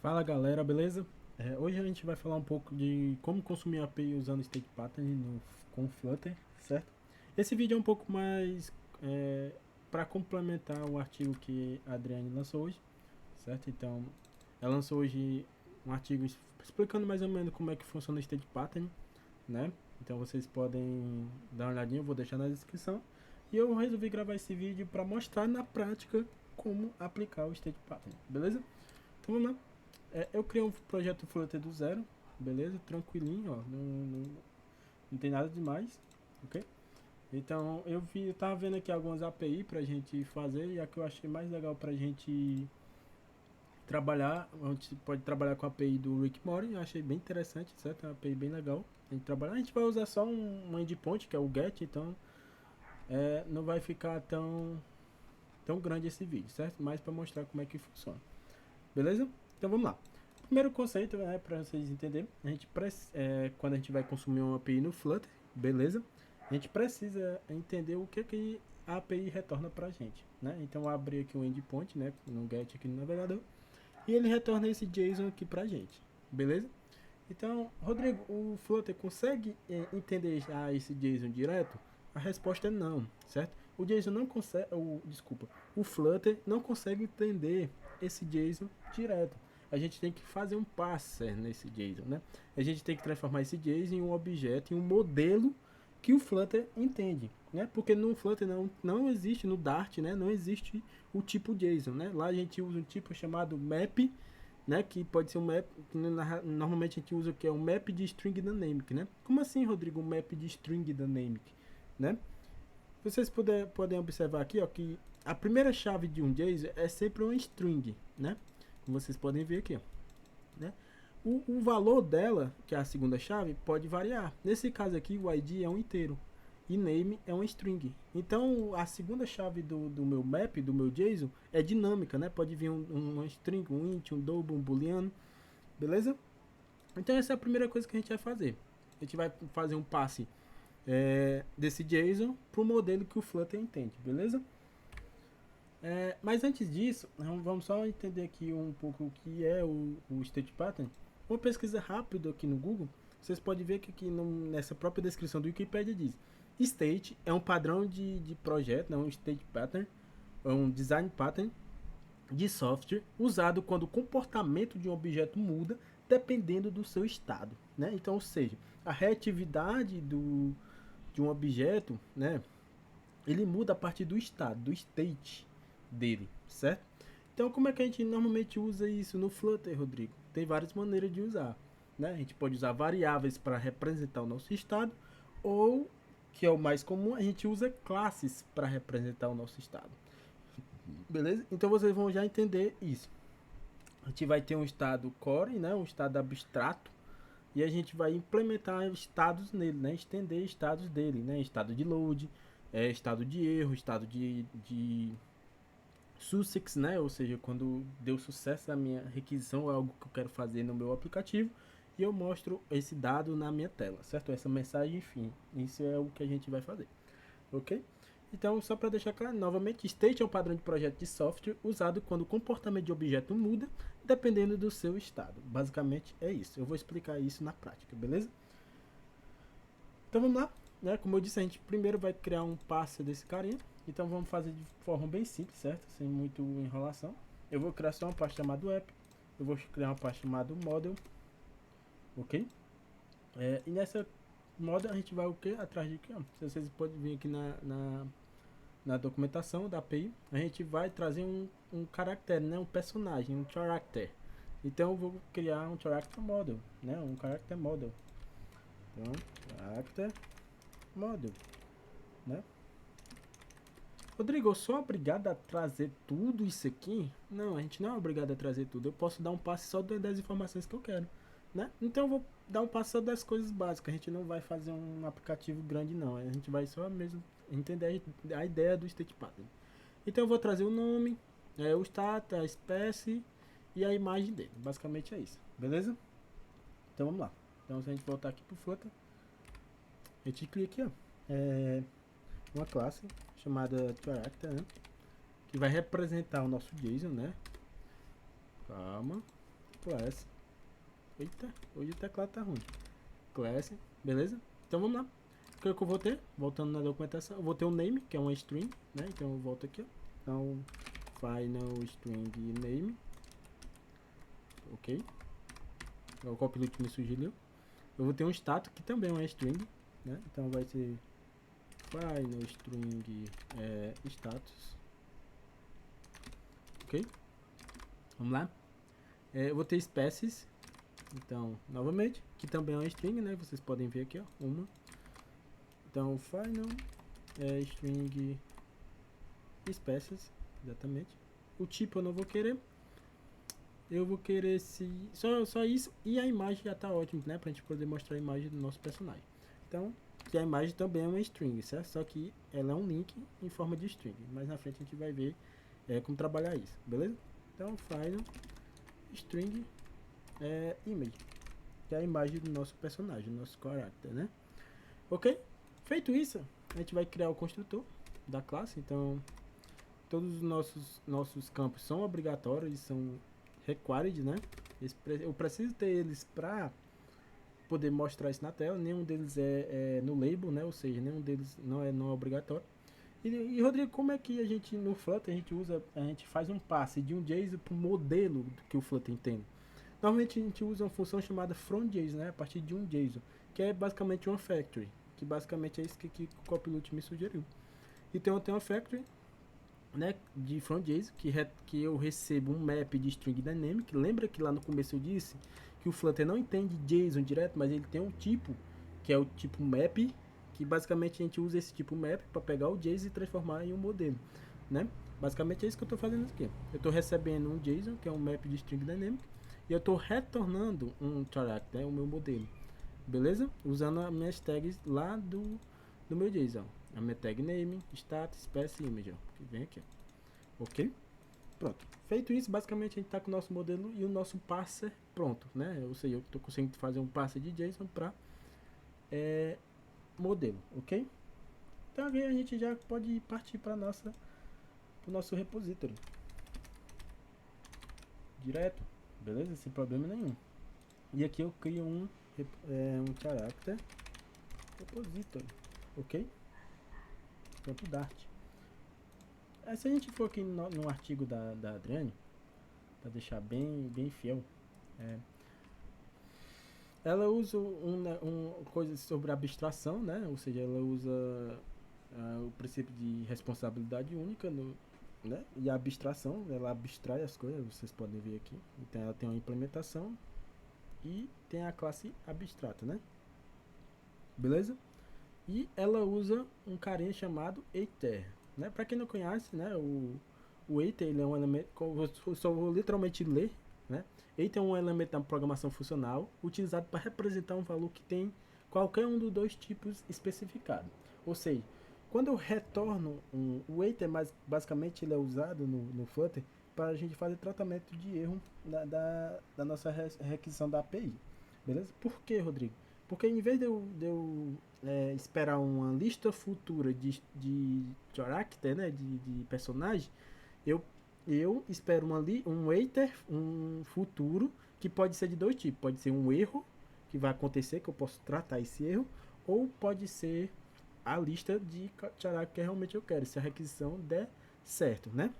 Fala galera, beleza? Hoje a gente vai falar um pouco de como consumir a API usando State Pattern com Flutter, certo? Esse vídeo é um pouco mais para complementar o artigo que a Adriane lançou hoje, certo? Então, ela lançou hoje um artigo explicando mais ou menos como é que funciona o State Pattern, né? Então vocês podem dar uma olhadinha, eu vou deixar na descrição. E eu resolvi gravar esse vídeo para mostrar na prática como aplicar o State Pattern, beleza? Então vamos lá. Eu criei um projeto Flutter do zero, beleza? Tranquilinho, ó. Não tem nada demais, ok? Então eu tava vendo aqui algumas API pra gente fazer e a que eu achei mais legal pra gente trabalhar, a gente pode trabalhar com a API do Rick Mori, eu achei bem interessante, certo? É uma API bem legal a gente trabalhar. A gente vai usar só um endpoint, que é o get, então não vai ficar tão grande esse vídeo, certo? Mas para mostrar como é que funciona. Beleza? Então vamos lá. Primeiro conceito, para vocês entenderem, quando a gente vai consumir uma API no Flutter, beleza? A gente precisa entender o que a API retorna para a gente, né? Então eu abri aqui um endpoint, né, no get aqui no navegador, e ele retorna esse JSON aqui para a gente, beleza? Então, Rodrigo, o Flutter consegue entender já esse JSON direto? A resposta é não, certo? O JSON não consegue, desculpa, o Flutter não consegue entender esse JSON direto. A gente tem que fazer um parser nesse JSON, né? A gente tem que transformar esse JSON em um objeto, em um modelo que o Flutter entende, né? Porque no Flutter não existe, no Dart, né? Não existe o tipo JSON, né? Lá a gente usa um tipo chamado map, né? Que pode ser um map, normalmente a gente usa o que é um map de string dynamic, né? Como assim, Rodrigo, um map de string dynamic, né? Vocês podem observar aqui, ó, que a primeira chave de um JSON é sempre uma string, né? Como vocês podem ver aqui, ó, né? O valor dela, que é a segunda chave, pode variar. Nesse caso aqui, o ID é um inteiro e name é uma string. Então, a segunda chave do meu map, do meu JSON, é dinâmica, né? Pode vir uma string, um int, um double, um booleano, beleza? Então, essa é a primeira coisa que a gente vai fazer. A gente vai fazer um passe desse JSON para o modelo que o Flutter entende, beleza? Mas antes disso, vamos só entender aqui um pouco o que é o State Pattern. Uma pesquisa rápida aqui no Google, vocês podem ver que aqui nessa própria descrição do Wikipedia diz: State é um padrão de projeto, não, um State Pattern, é um Design Pattern de software usado quando o comportamento de um objeto muda dependendo do seu estado, né? Então, ou seja, a reatividade de um objeto, né, ele muda a partir do estado, do state dele, certo? Então, como é que a gente normalmente usa isso no Flutter, Rodrigo? Tem várias maneiras de usar, né? A gente pode usar variáveis para representar o nosso estado, ou, que é o mais comum, a gente usa classes para representar o nosso estado. Beleza? Então vocês vão já entender isso. A gente vai ter um estado core, né? Um estado abstrato, e a gente vai implementar estados nele, né? Estender estados dele, né? Estado de load, estado de erro, estado de success, né? Ou seja, quando deu sucesso a minha requisição, é algo que eu quero fazer no meu aplicativo, e eu mostro esse dado na minha tela, certo? Essa mensagem, enfim, isso é o que a gente vai fazer, ok? Então, só para deixar claro, novamente, state é um padrão de projeto de software usado quando o comportamento de objeto muda dependendo do seu estado. Basicamente é isso. Eu vou explicar isso na prática, beleza? Então vamos lá, né? Como eu disse, a gente primeiro vai criar um passe desse carinha. Então vamos fazer de forma bem simples, certo? Sem muito enrolação. Eu vou criar só uma pasta chamada app. Eu vou criar uma pasta chamada model, ok? E nessa model a gente vai o que? Atrás de aqui, ó. Vocês podem vir aqui na documentação da API, a gente vai trazer um caractere, né? Um personagem, um character. Então eu vou criar um character model, né? Um character model. Então, character model, né? Rodrigo, eu sou obrigado a trazer tudo isso aqui? Não, a gente não é obrigado a trazer tudo. Eu posso dar um passe só das informações que eu quero, né? Então eu vou dar um passe só das coisas básicas. A gente não vai fazer um aplicativo grande, não. A gente vai só mesmo entender a ideia do state pattern. Então eu vou trazer o nome, o status, a espécie e a imagem dele. Basicamente é isso, beleza? Então vamos lá. Então se a gente voltar aqui pro Flutter, a gente clica aqui, ó. Uma classe chamada character, né? Que vai representar o nosso JSON, né? Calma. class. Eita, hoje o teclado tá ruim. Class, beleza? Então vamos lá. O que eu vou ter? Voltando na documentação, eu vou ter um name, que é uma string, né? Então eu volto aqui, ó. Então, final string name. Ok. O Copilot me sugeriu. Eu vou ter um status, que também é uma string, né? Então vai ser final string status. Ok? Vamos lá. Eu vou ter species. Então, novamente, que também é uma string, né? Vocês podem ver aqui, ó. Uma. Então, final string species. Exatamente. O tipo eu não vou querer. Eu vou querer só isso. E a imagem já tá ótimo, né? Pra gente poder mostrar a imagem do nosso personagem. Então, que a imagem também é uma string, certo? Só que ela é um link em forma de string. Mais na frente a gente vai ver como trabalhar isso, beleza? Então, final string image, que é a imagem do nosso personagem, do nosso character, né? Ok? Feito isso, a gente vai criar o construtor da classe. Então, todos os nossos campos são obrigatórios e são required, né? Eu preciso ter eles para poder mostrar isso na tela. Nenhum deles é no label, né? Ou seja, nenhum deles não é obrigatório. E Rodrigo, como é que a gente no Flutter a gente faz um passe de um JSON para o modelo que o Flutter entende? Normalmente a gente usa uma função chamada fromJSON, né? A partir de um JSON, que é basicamente uma factory, que basicamente é isso que o Copilot me sugeriu. Então eu tenho uma factory, né, de fromJSON, que eu recebo um map de string dynamic. Lembra que lá no começo eu disse que o Flutter não entende JSON direto, mas ele tem um tipo, que é o tipo map, que basicamente a gente usa esse tipo map para pegar o JSON e transformar em um modelo, né? Basicamente é isso que eu estou fazendo aqui. Eu estou recebendo um JSON, que é um map de string dynamic, e eu estou retornando um character, né, o meu modelo, beleza? Usando as minhas tags lá do meu JSON. A minha tag name, status, spec, image, ó, que vem aqui, ok? Pronto. Feito isso, basicamente a gente está com o nosso modelo e o nosso parser pronto, né? Ou seja, eu estou conseguindo fazer um parser de JSON para modelo, ok? Então aqui a gente já pode partir para o nosso repository direto, beleza? Sem problema nenhum. E aqui eu crio um character repository, ok? Pronto, Dart. Se a gente for aqui no artigo da Adriane, para deixar bem fiel, ela usa coisas sobre abstração, né? Ou seja, ela usa o princípio de responsabilidade única, né? E a abstração, ela abstrai as coisas, vocês podem ver aqui. Então ela tem uma implementação e tem a classe abstrata, né? Beleza? E ela usa um carinha chamado iter, né? Para quem não conhece, né? O iter, ele é um elemento, eu só vou literalmente ler, né? Iter é um elemento da programação funcional utilizado para representar um valor que tem qualquer um dos dois tipos especificados. Ou seja, quando eu retorno o iter, basicamente ele é usado no Flutter para a gente fazer tratamento de erro da nossa requisição da API. Beleza? Por que, Rodrigo? Porque em vez de eu esperar uma lista futura de character, né, de personagem, eu espero um waiter, um futuro, que pode ser de dois tipos. Pode ser um erro que vai acontecer, que eu posso tratar esse erro, ou pode ser a lista de character que realmente eu quero, se a requisição der certo, né?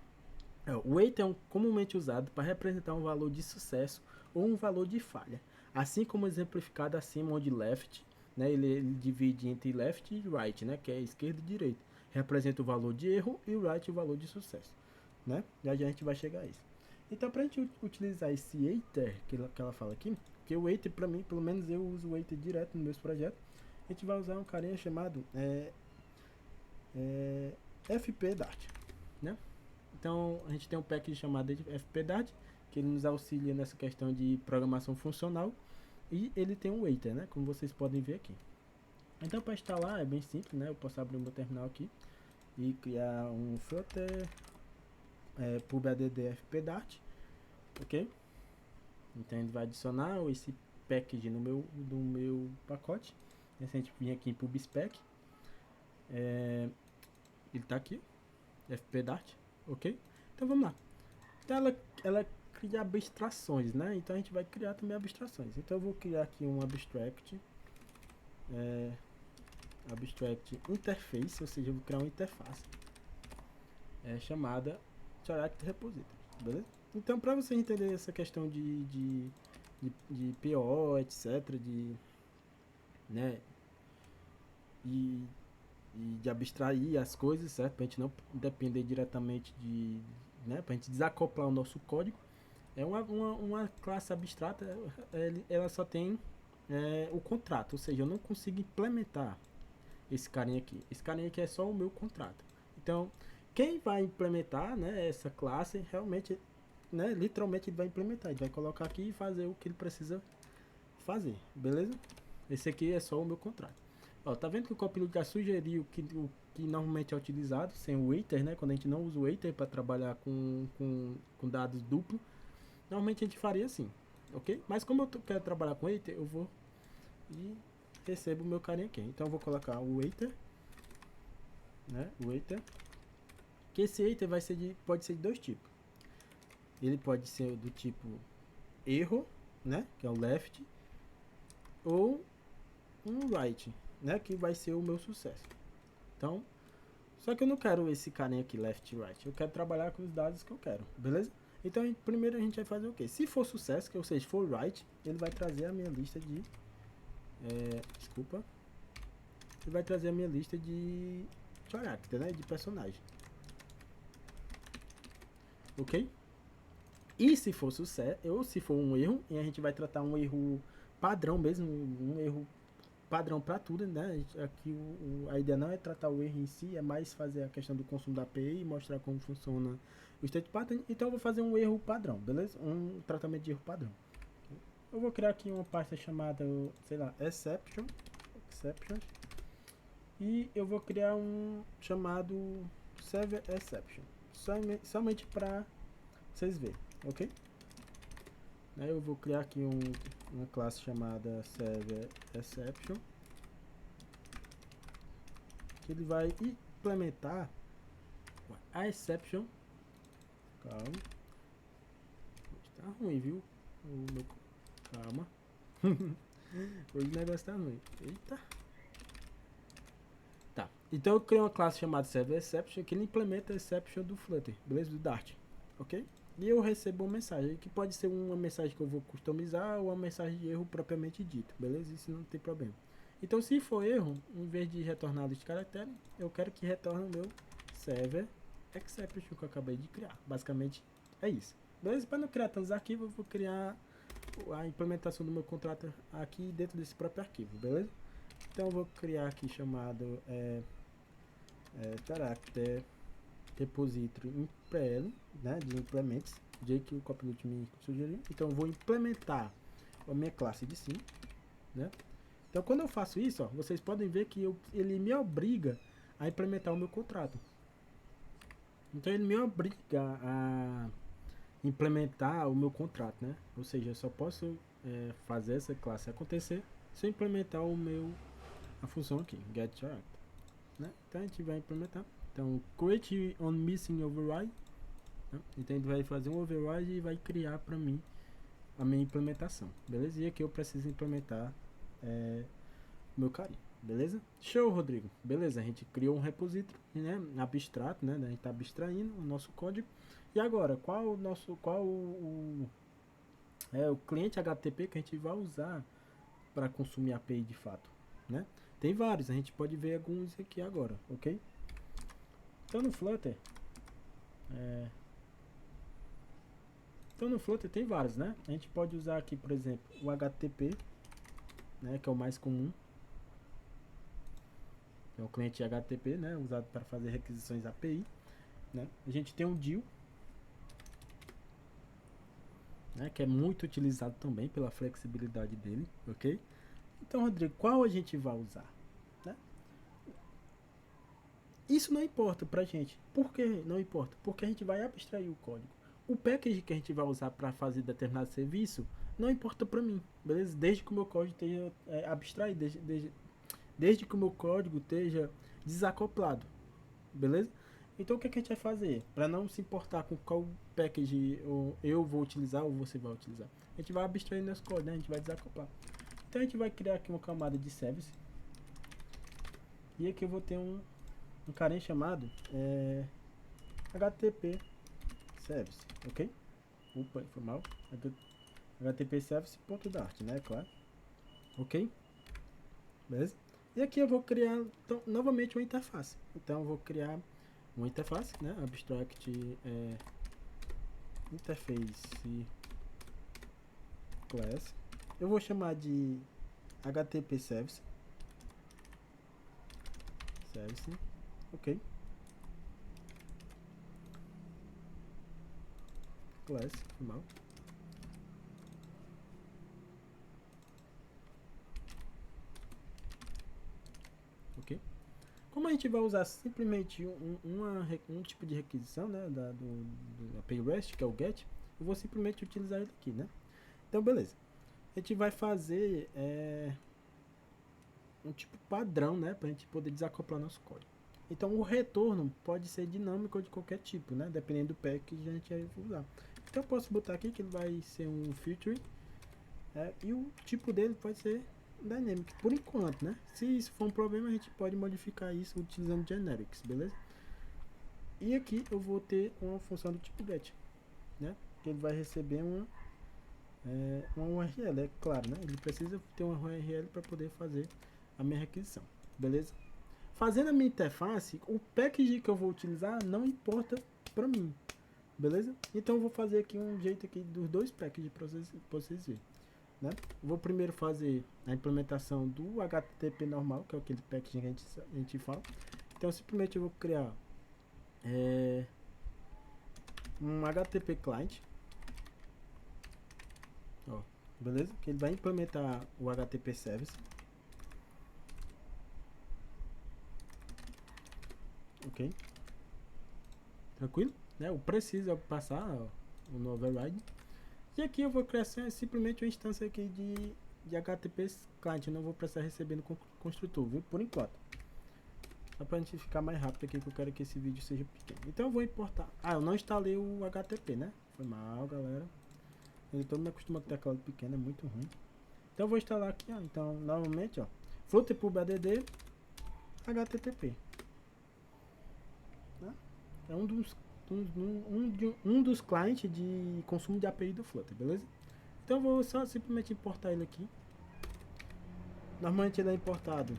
O weight é comumente usado para representar um valor de sucesso ou um valor de falha, assim como exemplificado acima, onde left, né, ele divide entre left e right, né, que é esquerda e direita, representa o valor de erro e o right o valor de sucesso, né? Já a gente vai chegar a isso. Então, para a gente utilizar esse waiter que ela fala aqui, que o waiter, para mim, pelo menos eu uso o waiter direto nos meus projetos, a gente vai usar um carinha chamado fp-dart, né? Então a gente tem um package chamado de fp-dart, que ele nos auxilia nessa questão de programação funcional, e ele tem um waiter, né? Como vocês podem ver aqui. Então para instalar é bem simples, né? Eu posso abrir o meu terminal aqui e criar um Flutter pubadd fp-dart, ok? Então ele vai adicionar esse package no meu pacote. Se a gente vir aqui em pubspec, ele está aqui, fp-dart, ok? Então vamos lá. Então ela cria abstrações, né? Então a gente vai criar também abstrações. Então eu vou criar aqui um abstract, abstract interface, ou seja, eu vou criar uma interface chamada Character Repository, beleza? Então, para você entender essa questão de PO, etc, né, e de abstrair as coisas, certo? Para a gente não depender diretamente né, para a gente desacoplar o nosso código. É uma classe abstrata, ela só tem o contrato, ou seja, eu não consigo implementar esse carinha aqui. Esse carinha aqui é só o meu contrato. Então, quem vai implementar, né, essa classe, realmente, né, literalmente ele vai implementar. Ele vai colocar aqui e fazer o que ele precisa fazer, beleza? Esse aqui é só o meu contrato. Ó, tá vendo que o Copilot já sugeriu o que normalmente é utilizado, sem o waiter, né? Quando a gente não usa o waiter para trabalhar com dados duplos, normalmente a gente faria assim, ok? Mas como eu quero trabalhar com waiter, eu vou e recebo o meu carinha aqui. Então eu vou colocar o waiter, né? O waiter. Que esse waiter pode ser de dois tipos. Ele pode ser do tipo erro, né? Que é o left, ou um right, né? Que vai ser o meu sucesso. Então, só que eu não quero esse carinha aqui, left e right. Eu quero trabalhar com os dados que eu quero, beleza? Então, primeiro a gente vai fazer o quê? Se for sucesso, que ou seja, for right, ele vai trazer a minha lista de... Ele vai trazer a minha lista de character, né? De personagem. Ok? E se for sucesso, ou se for um erro, e a gente vai tratar um erro padrão mesmo, um erro padrão para tudo, né? Aqui a ideia não é tratar o erro em si, é mais fazer a questão do consumo da API e mostrar como funciona o state pattern. Então eu vou fazer um erro padrão, beleza? Um tratamento de erro padrão. Eu vou criar aqui uma pasta chamada, sei lá, exceptions, e eu vou criar um chamado server exception, somente para vocês verem, ok? Aí eu vou criar aqui uma classe chamada server exception, que ele vai implementar a exception. Calma, tá ruim, viu? Calma. Hoje o negócio tá ruim. Eita. Tá. Então eu criei uma classe chamada server exception, que ele implementa a exception do Flutter, beleza? Do Dart, ok? E eu recebo uma mensagem, que pode ser uma mensagem que eu vou customizar ou uma mensagem de erro propriamente dito, beleza? Isso não tem problema. Então, se for erro, em vez de retornar a lista de caracteres, eu quero que retorne o meu server exception que eu acabei de criar. Basicamente é isso, beleza? Para não criar tantos arquivos, eu vou criar a implementação do meu contrato aqui dentro desse próprio arquivo, beleza? Então eu vou criar aqui chamado character repository em PL, né, de implements, do jeito que o Copilot me sugeriu. Então eu vou implementar a minha classe de sim, né? Então quando eu faço isso, ó, vocês podem ver que ele me obriga a implementar o meu contrato. Então ele me obriga a implementar o meu contrato, né? Ou seja, eu só posso fazer essa classe acontecer se eu implementar a função aqui, getCharacter, né? Então a gente vai implementar. Então, create on missing override, né? Então ele vai fazer um override e vai criar para mim a minha implementação, beleza? E aqui eu preciso implementar meu carinha, beleza? Show, Rodrigo. Beleza, a gente criou um repository, né? Abstrato, né? A gente está abstraindo o nosso código. E agora, qual o cliente HTTP que a gente vai usar para consumir a API de fato, né? Tem vários, a gente pode ver alguns aqui agora, ok? Então no Flutter tem vários, né? A gente pode usar aqui, por exemplo, o HTTP, né, que é o mais comum. É o cliente HTTP, né, usado para fazer requisições API, né? A gente tem o DIL, né, que é muito utilizado também pela flexibilidade dele, ok? Então, Rodrigo, qual a gente vai usar, né? Isso não importa pra gente. Por que não importa? Porque a gente vai abstrair o código. O package que a gente vai usar para fazer determinado serviço não importa para mim, beleza? Desde que o meu código esteja abstraído, desde que o meu código esteja desacoplado, beleza? Então o que a gente vai fazer? Para não se importar com package eu vou utilizar ou você vai utilizar. A gente vai abstrair nosso código, né? A gente vai desacoplar. Então a gente vai criar aqui uma camada de service. E aqui eu vou ter um carinha chamado HTTP service, ok? Opa, foi mal. HTTP service.dart, né? Claro. Ok? Beleza? E aqui eu vou criar então, novamente uma interface. Então eu vou criar uma interface, né? Abstract interface class. Eu vou chamar de HTTP service. Ok. Class, normal. Ok. Como a gente vai usar simplesmente um tipo de requisição, né, do API REST, que é o GET, eu vou simplesmente utilizar ele aqui, né? Então, beleza. A gente vai fazer um tipo padrão, né, para a gente poder desacoplar nosso código. Então, o retorno pode ser dinâmico ou de qualquer tipo, né, dependendo do pack que a gente vai usar. Então, eu posso botar aqui que ele vai ser um feature e o tipo dele pode ser dynamic, por enquanto, né? Se isso for um problema, a gente pode modificar isso utilizando generics, beleza? E aqui eu vou ter uma função do tipo get, né? Que ele vai receber uma URL, é claro, né? Ele precisa ter uma URL para poder fazer a minha requisição, beleza? Fazendo a minha interface, o package que eu vou utilizar não importa para mim, beleza? Então eu vou fazer aqui um jeito aqui dos dois packages para vocês verem, né? Vou primeiro fazer a implementação do HTTP normal, que é aquele package que a gente fala. Então simplesmente eu vou criar um HTTP client, ó, beleza? Que ele vai implementar o HTTP service, ok? Tranquilo? Né? Eu preciso passar no override. E aqui eu vou criar simplesmente uma instância aqui de HTTP client. Eu não vou precisar receber no construtor, viu? Por enquanto. Só pra gente ficar mais rápido aqui, que eu quero que esse vídeo seja pequeno. Então eu vou importar. Ah, eu não instalei o HTTP, né? Foi mal, galera. Eu tô me acostumando com teclado pequeno, é muito ruim. Então eu vou instalar aqui, ó. Então, novamente, ó. Flutter por BDD HTTP. Né? É um dos clientes de consumo de API do Flutter, beleza? Então eu vou só simplesmente importar ele aqui. Normalmente ele é importado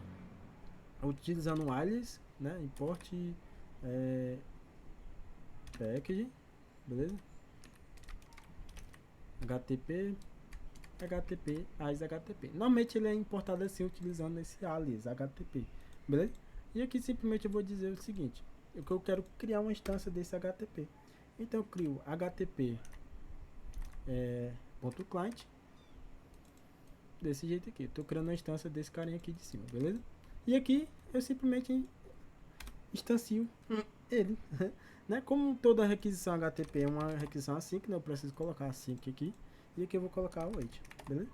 utilizando um alias, né? Import package, beleza? HTTP as HTTP. Normalmente ele é importado assim utilizando esse alias HTTP, beleza? E aqui simplesmente eu vou dizer o seguinte: eu quero criar uma instância desse HTTP. Então eu crio HTTP .client desse jeito aqui. Estou criando uma instância desse carinha aqui de cima, beleza? E aqui eu simplesmente instancio ele, né? Como toda requisição HTTP é uma requisição async, né? Eu preciso colocar async aqui. E aqui eu vou colocar o await, beleza?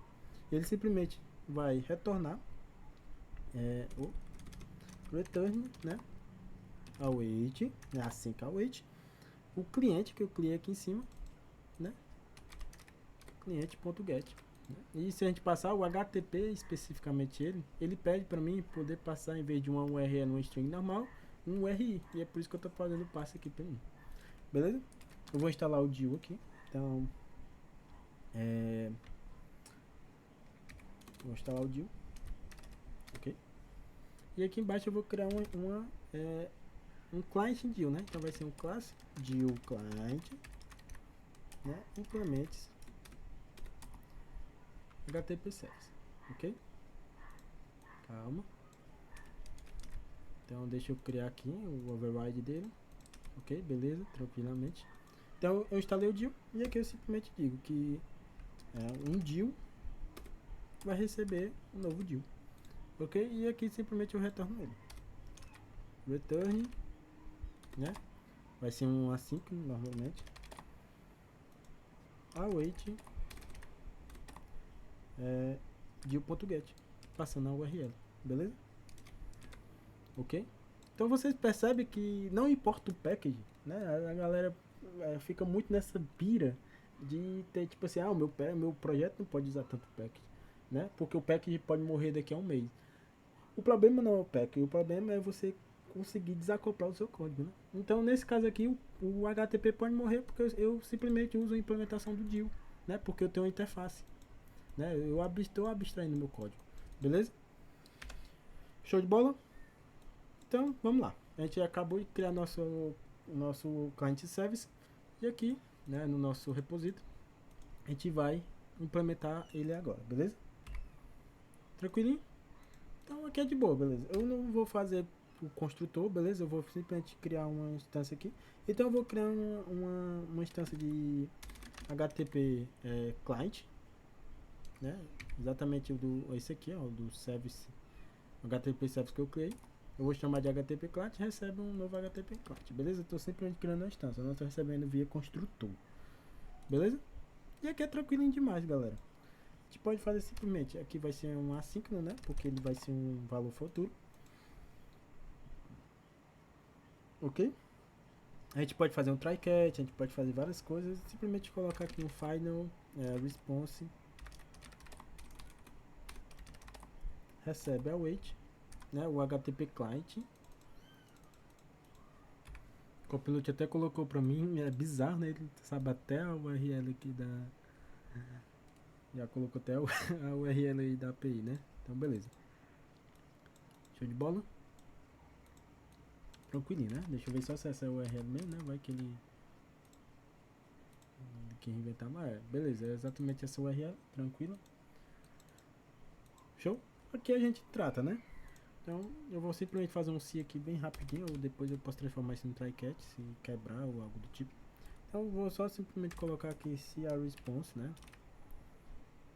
Ele simplesmente vai retornar o return, né? Await, né? Async await. O cliente que eu criei aqui em cima, né? Cliente.get. E se a gente passar o HTTP especificamente ele pede para mim poder passar, em vez de uma URL numa string normal, um URI. E é por isso que eu estou fazendo o passe aqui para mim. Beleza? Eu vou instalar o DIU aqui. Então, vou instalar o DIU. Ok? E aqui embaixo eu vou criar um client DIU, né? Então vai ser um class DIU client, né? Implements HTTP service, ok? Calma. Então deixa eu criar aqui o override dele, ok? Beleza, tranquilamente. Então eu instalei o DIU e aqui eu simplesmente digo que um DIU vai receber um novo DIU, ok? E aqui simplesmente eu retorno ele. Return, né? Vai ser um async normalmente. Await DIU.get, passando a URL, beleza? Ok? Então vocês percebem que não importa o package, né? A galera fica muito nessa pira de ter tipo assim, meu projeto não pode usar tanto package, né? Porque o package pode morrer daqui a um mês. O problema não é o package, o problema é você conseguir desacoplar o seu código, né? Então, nesse caso aqui, o HTTP pode morrer porque eu simplesmente uso a implementação do DIL, né? Porque eu tenho uma interface, né? Eu estou abstraindo meu código, beleza? Show de bola? Então, vamos lá. A gente acabou de criar nosso client service e aqui, né, no nosso repository, a gente vai implementar ele agora, beleza? Tranquilinho? Então aqui é de boa, beleza? Eu não vou fazer o construtor, beleza? Eu vou simplesmente criar uma instância aqui. Então eu vou criar uma instância de HTTP client, né? Exatamente esse aqui, ó, do service, HTTP service que eu criei. Eu vou chamar de HTTP client e recebe um novo HTTP client, beleza? Eu estou simplesmente criando uma instância, eu não estou recebendo via construtor, beleza? E aqui é tranquilinho demais, galera. A gente pode fazer simplesmente, aqui vai ser um assíncrono, né? Porque ele vai ser um valor futuro. Ok? A gente pode fazer um try catch, a gente pode fazer várias coisas. Simplesmente colocar aqui um final response recebe await, né? O HTTP client. O Copilot até colocou pra mim, é bizarro, né? Ele sabe até a URL aqui da... Já colocou até a URL aí da API, né? Então, beleza. Show de bola? Tranquilinho, né? Deixa eu ver só se essa é a URL mesmo, né? Vai que ele quer inventar, mas beleza, é exatamente essa URL, tranquilo. Show? Aqui a gente trata, né? Então eu vou simplesmente fazer um C aqui bem rapidinho, ou depois eu posso transformar isso em try catch, se quebrar ou algo do tipo. Então eu vou só simplesmente colocar aqui CR response, né?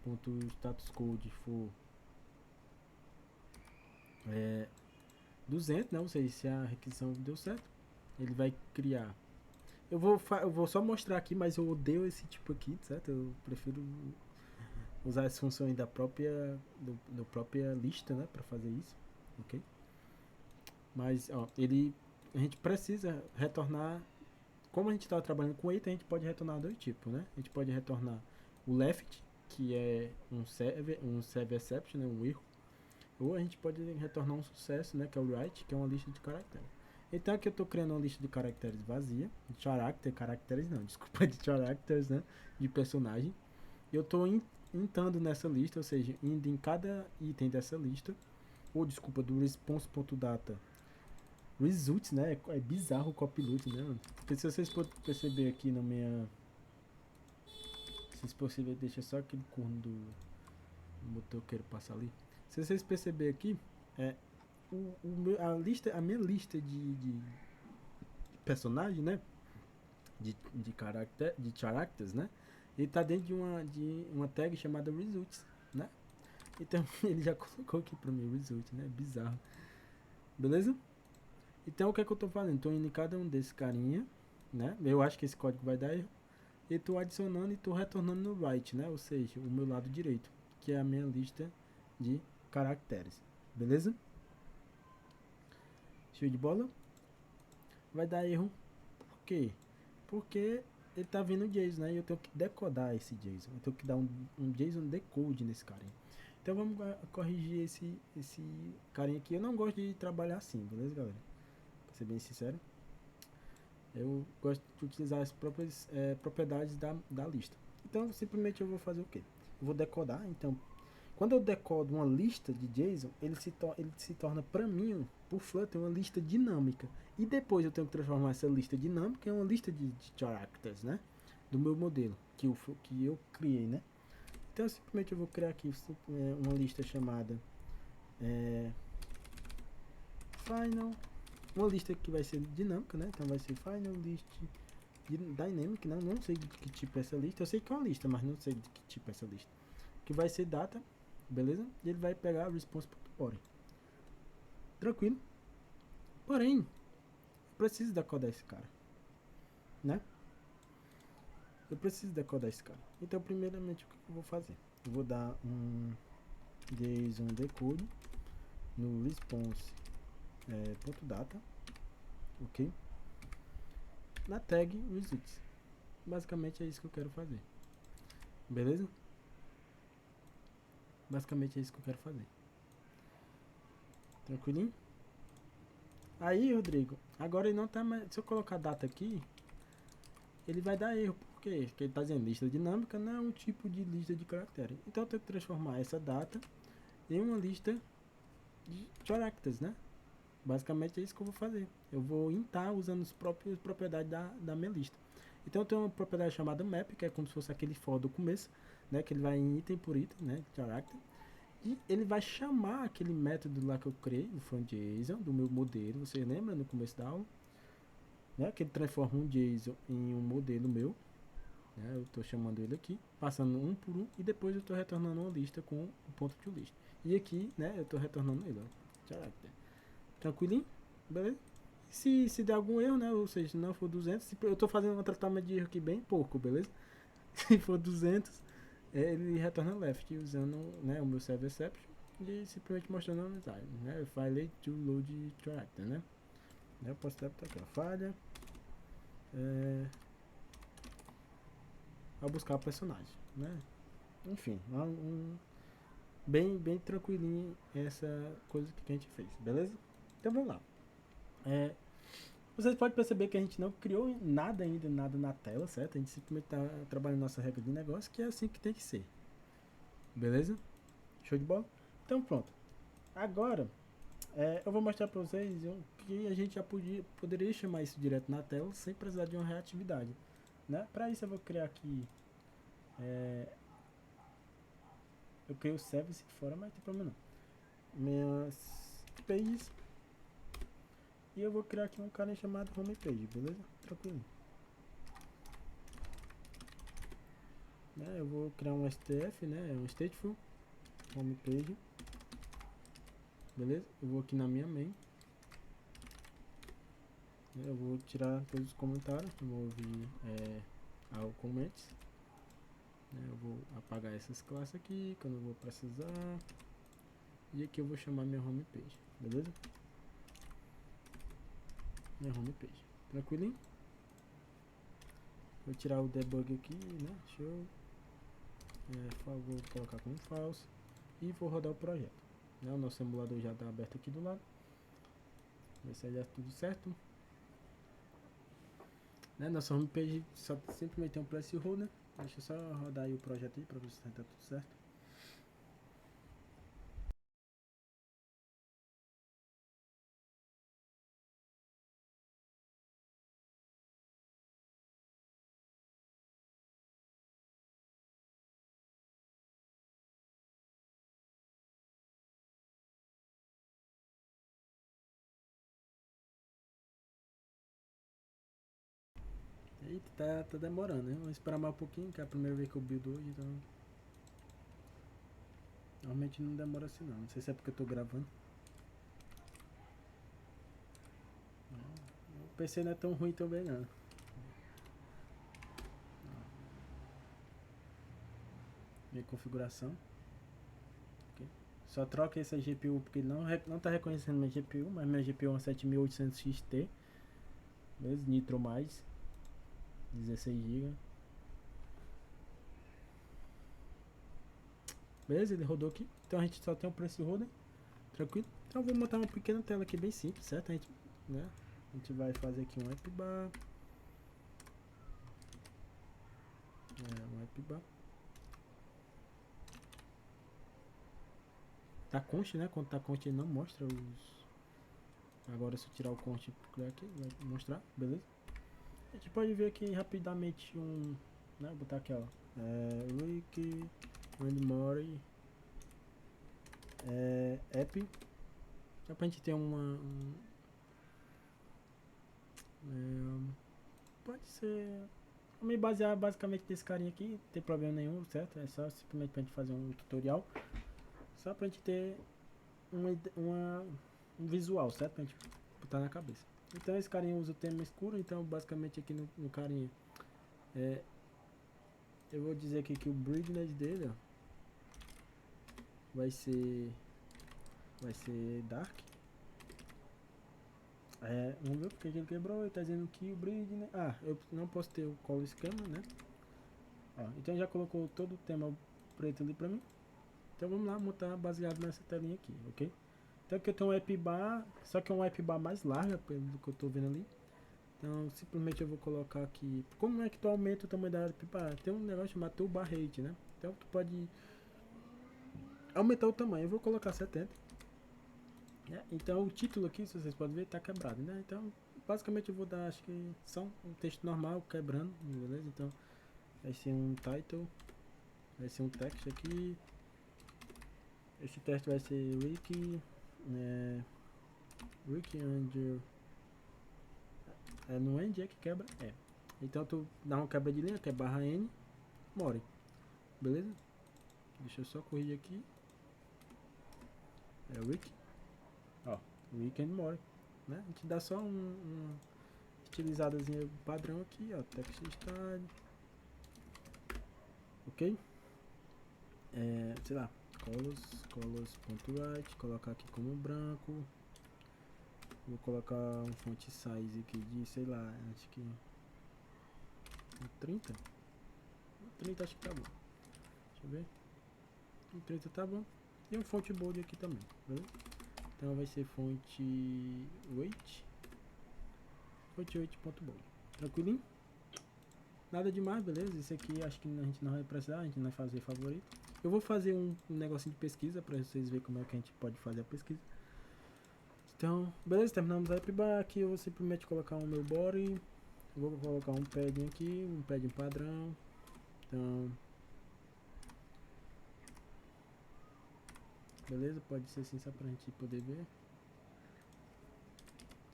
Ponto status code for 200, né? Ou seja, se a requisição deu certo, ele vai criar. Eu vou só mostrar aqui, mas eu odeio esse tipo aqui, certo? Eu prefiro usar as funções da própria própria lista, né, para fazer isso, ok? Mas ó, a gente precisa retornar, como a gente está trabalhando com it, a gente pode retornar dois tipos, né? A gente pode retornar o left, que é um serve exception, né, um erro, ou a gente pode retornar um sucesso, né, que é o right, que é uma lista de caracteres. Então aqui eu estou criando uma lista de caracteres vazia, de caracteres não, desculpa, de characters, né, de personagem. Eu estou entrando nessa lista, ou seja, indo em cada item dessa lista, ou desculpa, do response.data results, né? É bizarro o copilot, né, mano? Porque se vocês perceber aqui na minha. Se vocês perceberem, deixa só aquele corno do motoqueiro passar ali. Se vocês perceberem aqui, a minha lista de personagem, né? De characters, né? Ele tá dentro de uma tag chamada results, né? Então ele já colocou aqui pra mim result, né? Bizarro. Beleza? Então o que é que eu tô fazendo? Tô indo em cada um desses carinha, né? Eu acho que esse código vai dar erro. E tô adicionando e tô retornando no right, né? Ou seja, o meu lado direito, que é a minha lista de caracteres. Beleza? Show de bola? Vai dar erro. Por quê? Porque ele tá vindo JSON, né? E eu tenho que decodar esse JSON. Eu tenho que dar um JSON decode nesse carinha. Então vamos corrigir esse carinha aqui. Eu não gosto de trabalhar assim, beleza, galera? Pra ser bem sincero. Eu gosto de utilizar as próprias propriedades da lista. Então simplesmente eu vou fazer o quê? Eu vou decodar. Então quando eu decodo uma lista de JSON, ele se torna para mim, por Flutter, uma lista dinâmica. E depois eu tenho que transformar essa lista dinâmica em uma lista de characters, né? Do meu modelo, que eu criei, né? Então simplesmente eu vou criar aqui uma lista chamada final, uma lista que vai ser dinâmica, né? Então vai ser final list dynamic, né? Não sei de que tipo é essa lista, eu sei que é uma lista, mas não sei de que tipo é essa lista. Que vai ser data, beleza? E ele vai pegar response.body. Tranquilo. Porém, eu preciso decodar esse cara, né? Eu preciso decodar esse cara. Então, primeiramente, o que eu vou fazer? Eu vou dar um JSON decode no response.data, ok? na tag results. Basicamente é isso que eu quero fazer. Beleza? Basicamente é isso que eu quero fazer. Tranquilinho? Aí, Rodrigo, agora ele não tá mais. Se eu colocar data aqui, ele vai dar erro. Por quê? Porque ele tá dizendo lista dinâmica não é um tipo de lista de caracteres. Então eu tenho que transformar essa data em uma lista de characters, né? Basicamente é isso que eu vou fazer. Eu vou intar usando as próprias propriedades da minha lista. Então eu tenho uma propriedade chamada map, que é como se fosse aquele for do começo, né? Que ele vai em item por item, né? Character. E ele vai chamar aquele método lá que eu criei, o from JSON, do meu modelo. Você lembra no começo da aula? Né? Que ele transforma um JSON em um modelo meu. Né? Eu estou chamando ele aqui, passando um por um, e depois eu estou retornando uma lista com o ponto de lista. E aqui, né, eu estou retornando ele, ó. Character. Tranquilinho? Beleza? Se der algum erro, né, ou seja, se não for 200, eu estou fazendo um tratamento de erro aqui bem pouco, beleza? Se for 200, ele retorna left usando, né, o meu server exception e simplesmente mostrando a mensagem, né? Failed to load character, né? Eu posso até botar aqui, ó, falha ao buscar o personagem, né? Enfim, bem tranquilinho essa coisa que a gente fez, beleza? Então vamos lá. Vocês podem perceber que a gente não criou nada ainda, nada na tela, certo? A gente simplesmente está trabalhando nossa regra de negócio, que é assim que tem que ser. Beleza? Show de bola? Então pronto. Agora, eu vou mostrar para vocês que a gente já poderia chamar isso direto na tela, sem precisar de uma reatividade. Né? Para isso eu vou criar aqui... eu criei o service aqui fora, mas não tem problema não. Minhas pages. E eu vou criar aqui um cara chamado homepage, beleza? Tranquilo. Eu vou criar um STF, né? Um stateful homepage. Beleza? Eu vou aqui na minha main. Eu vou tirar todos os comentários. Vou ouvir ao comments. Eu vou apagar essas classes aqui que eu não vou precisar. E aqui eu vou chamar minha homepage. Beleza? Minha homepage. Tranquilinho? Vou tirar o debug aqui, né? Show. Vou colocar como false. E vou rodar o projeto. O nosso emulador já está aberto aqui do lado. Ver se dá tudo certo. Nossa homepage só simplesmente tem um placeholder. Deixa eu só rodar aí o projeto aí para ver se está tudo certo. Eita, tá demorando, né? Vamos esperar mais um pouquinho, que é a primeira vez que eu build hoje, então... Normalmente não demora assim não. Não sei se é porque eu tô gravando. O PC não é tão ruim também não. Minha configuração. Okay. Só troca essa GPU porque não tá reconhecendo minha GPU, mas minha GPU é uma 7800 XT. Beleza? Nitro mais 16 GB. Beleza? Ele rodou aqui. Então a gente só tem o placeholder. Tranquilo? Então eu vou montar uma pequena tela aqui bem simples, certo? A gente vai fazer aqui um app bar. Um app bar. Tá const, né? Quando tá const ele não mostra os... Agora se eu tirar o const aqui, vai mostrar, beleza? A gente pode ver aqui rapidamente né? Vou botar aqui, ó. Rick and Morty app. Só pra gente ter pode ser... Vou me basear basicamente nesse carinha aqui, não tem problema nenhum, certo? É só simplesmente pra gente fazer um tutorial. Só pra gente ter um visual, certo? Pra gente botar na cabeça. Então esse carinha usa o tema escuro, então basicamente aqui no carinha eu vou dizer aqui que o brightness dele, ó, vai ser dark. Vamos ver porque ele quebrou. Ele tá dizendo que o bridge, né? Ah, eu não posso ter o color schema, né? Ó, então já colocou todo o tema preto ali pra mim. Então vamos lá montar baseado nessa telinha aqui, ok? Então aqui eu tenho um app bar, só que é um app bar mais larga, pelo que eu tô vendo ali. Então simplesmente eu vou colocar aqui. Como é que tu aumenta o tamanho da app bar? Tem um negócio chamado toolbar rate, né? Então tu pode aumentar o tamanho. Eu vou colocar 70. Né? Então o título aqui, se vocês podem ver, tá quebrado, né? Então basicamente eu vou dar, acho que só um texto normal quebrando, beleza? Então vai ser um title, vai ser um text aqui. Esse teste vai ser Wiki, né? Wiki under. No end é que quebra? É. Então tu dá uma quebra de linha, que é barra N, more. Beleza? Deixa eu só corrigir aqui. É Wiki. Ó, Wiki and more. Né? A gente dá só uma estilizadazinha padrão aqui, ó. Text style. Ok? Sei lá. Colors.write. Colocar aqui como branco. Vou colocar um font size aqui de, sei lá, acho que 30. 30 acho que tá bom. Deixa eu ver. 30 tá bom. E um font bold aqui também, beleza? Então vai ser fonte weight. Fonte weight.bold. Tranquilinho? Nada demais, beleza? Isso aqui acho que a gente não vai precisar, a gente não vai fazer favorito. Eu vou fazer um negocinho de pesquisa para vocês verem como é que a gente pode fazer a pesquisa. Então, beleza, terminamos a app bar. Aqui eu vou simplesmente colocar o meu body. Vou colocar um padding aqui, um padding padrão. Então, beleza, pode ser assim só pra gente poder ver,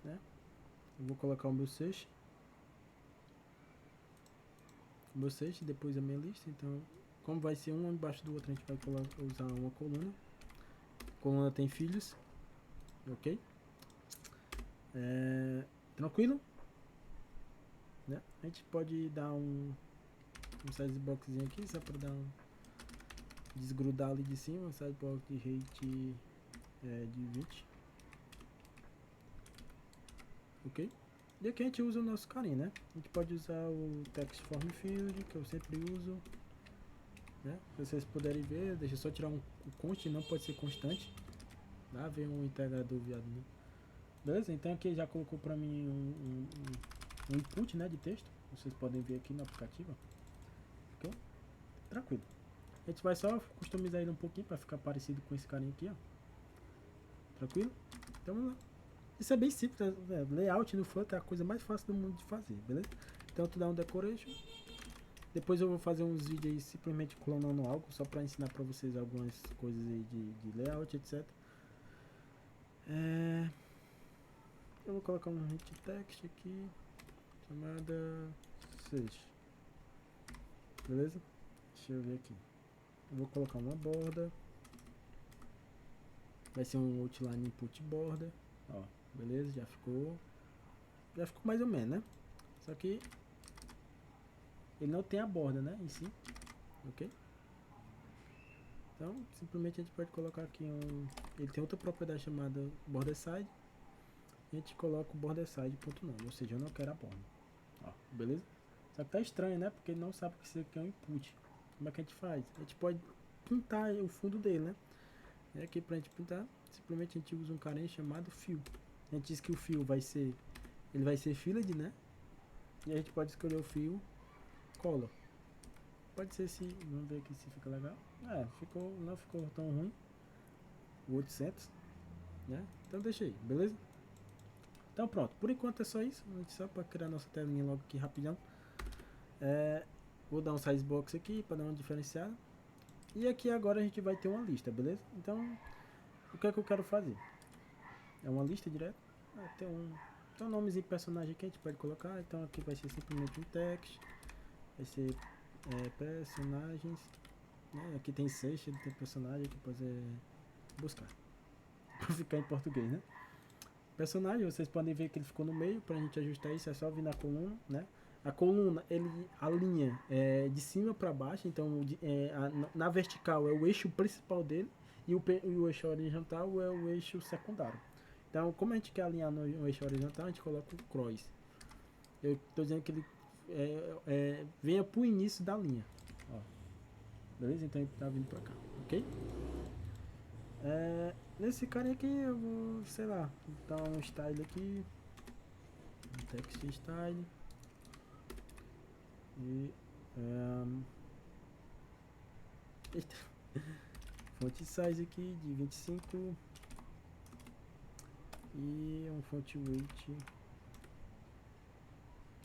né? Eu vou colocar o meu search. O meu search, depois a minha lista. Então, como vai ser um embaixo do outro, a gente vai usar uma coluna. A coluna tem filhos, ok? Tranquilo? Né? A gente pode dar um sizeboxzinho aqui, só para dar um desgrudar ali de cima, um sizebox de rate de 20. Ok? E aqui a gente usa o nosso carinho, né? A gente pode usar o text form field, que eu sempre uso, né? Se vocês puderem ver, deixa eu só tirar o const, não pode ser constante. Lá vem um integrador viado, né? Beleza? Então aqui já colocou pra mim um input, né, de texto. Vocês podem ver aqui no aplicativo. Ok? Tranquilo. A gente vai só customizar ele um pouquinho para ficar parecido com esse carinha aqui, ó. Tranquilo? Então vamos lá. Isso é bem simples, né? Layout no Flutter é a coisa mais fácil do mundo de fazer, beleza? Então tu dá um decoration. Depois eu vou fazer uns vídeos aí simplesmente clonando algo, só para ensinar para vocês algumas coisas aí de layout, etc. Eu vou colocar um hit text aqui, chamada search. Beleza? Deixa eu ver aqui. Eu vou colocar uma borda. Vai ser um outline input border. Ó, beleza? Já ficou mais ou menos, né? Só que ele não tem a borda, né? Em si. Ok? Então, simplesmente a gente pode colocar aqui ele tem outra propriedade chamada border side. E a gente coloca o border side.nome, ou seja, eu não quero a borda. Ó, beleza? Só que tá estranho, né? Porque ele não sabe que isso aqui é um input. Como é que a gente faz? A gente pode pintar o fundo dele, né? E aqui pra gente pintar, simplesmente a gente usa um carinha chamado fill. A gente diz que o fill vai ser filled, né? E a gente pode escolher o fill color. Pode ser se, vamos ver aqui se fica legal. Não ficou tão ruim. O 800, né? Então deixa aí, beleza? Então pronto, por enquanto é só isso. A gente só para criar nossa telinha logo aqui rapidão. Vou dar um size box aqui para dar uma diferenciada. E aqui agora a gente vai ter uma lista, beleza? Então, o que é que eu quero fazer? É uma lista direto. Tem um nomezinho de personagem aqui, a gente pode colocar. Então aqui vai ser simplesmente um text. Vai ser personagens. Né? Aqui tem search, tem personagem que pode buscar. Para ficar em português, né? Personagem, vocês podem ver que ele ficou no meio. Para a gente ajustar isso é só vir na coluna, né? A coluna, a linha é de cima para baixo, então na vertical é o eixo principal dele e o eixo horizontal é o eixo secundário. Então, como a gente quer alinhar no eixo horizontal, a gente coloca o cross. Eu estou dizendo que ele venha para o início da linha. Ó. Beleza? Então ele está vindo para cá, ok? Nesse cara aqui eu vou, sei lá, dar um style aqui. Um text style. E... eita. Font size aqui de 25. E um font weight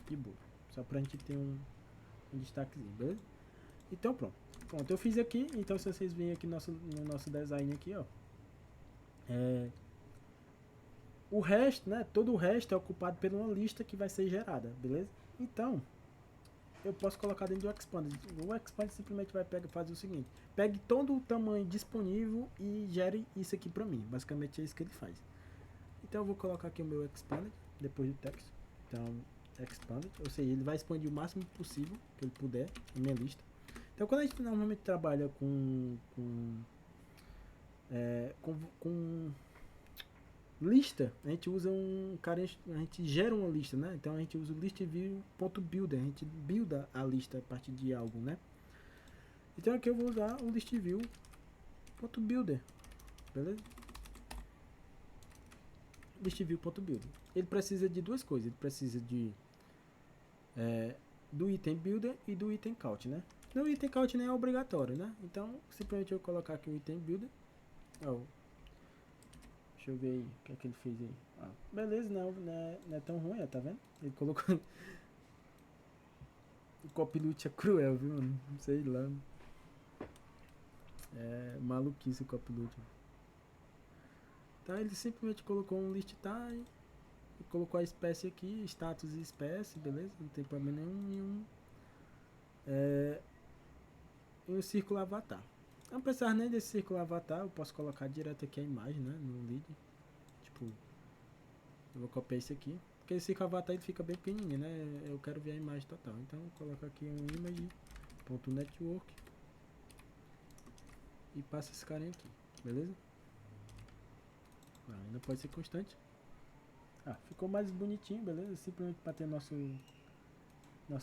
de boa. Só pra gente ter um destaquezinho, beleza? Então pronto. Pronto, eu fiz aqui. Então se vocês virem aqui no nosso design aqui, ó. O resto, né? Todo o resto é ocupado por uma lista que vai ser gerada, beleza? Então, eu posso colocar dentro do Expanded. O Expanded simplesmente vai fazer o seguinte: pegue todo o tamanho disponível e gere isso aqui pra mim. Basicamente é isso que ele faz. Então eu vou colocar aqui o meu Expanded depois do texto. Então, Expanded, ou seja, ele vai expandir o máximo possível que ele puder na minha lista. Então, quando a gente normalmente trabalha com lista, a gente usa a gente gera uma lista, né? Então a gente usa o listview.builder, a gente builda a lista a partir de algo, né? Então aqui eu vou usar o listview.builder, beleza? Listview.builder. Ele precisa de duas coisas, ele precisa do item builder e do item count, né? No item count nem é obrigatório, né? Então simplesmente eu vou colocar aqui o item builder. Deixa eu ver aí o que é que ele fez aí. Beleza, não é tão ruim, tá vendo? Ele colocou. O Copilot é cruel, viu, mano? Sei lá. É maluquice o Copilot. Tá, ele simplesmente colocou um list type. Colocou a espécie aqui, status e espécie, beleza? Não tem problema nenhum. E o círculo avatar. Não precisar nem desse círculo avatar, eu posso colocar direto aqui a imagem, né? No lead. Tipo, eu vou copiar isso aqui. Porque esse avatar ele fica bem pequenininho, né? Eu quero ver a imagem total. Então eu coloco aqui um image.network e passa esse carinha aqui, beleza? Ainda pode ser constante. Ficou mais bonitinho, beleza? Simplesmente para ter nosso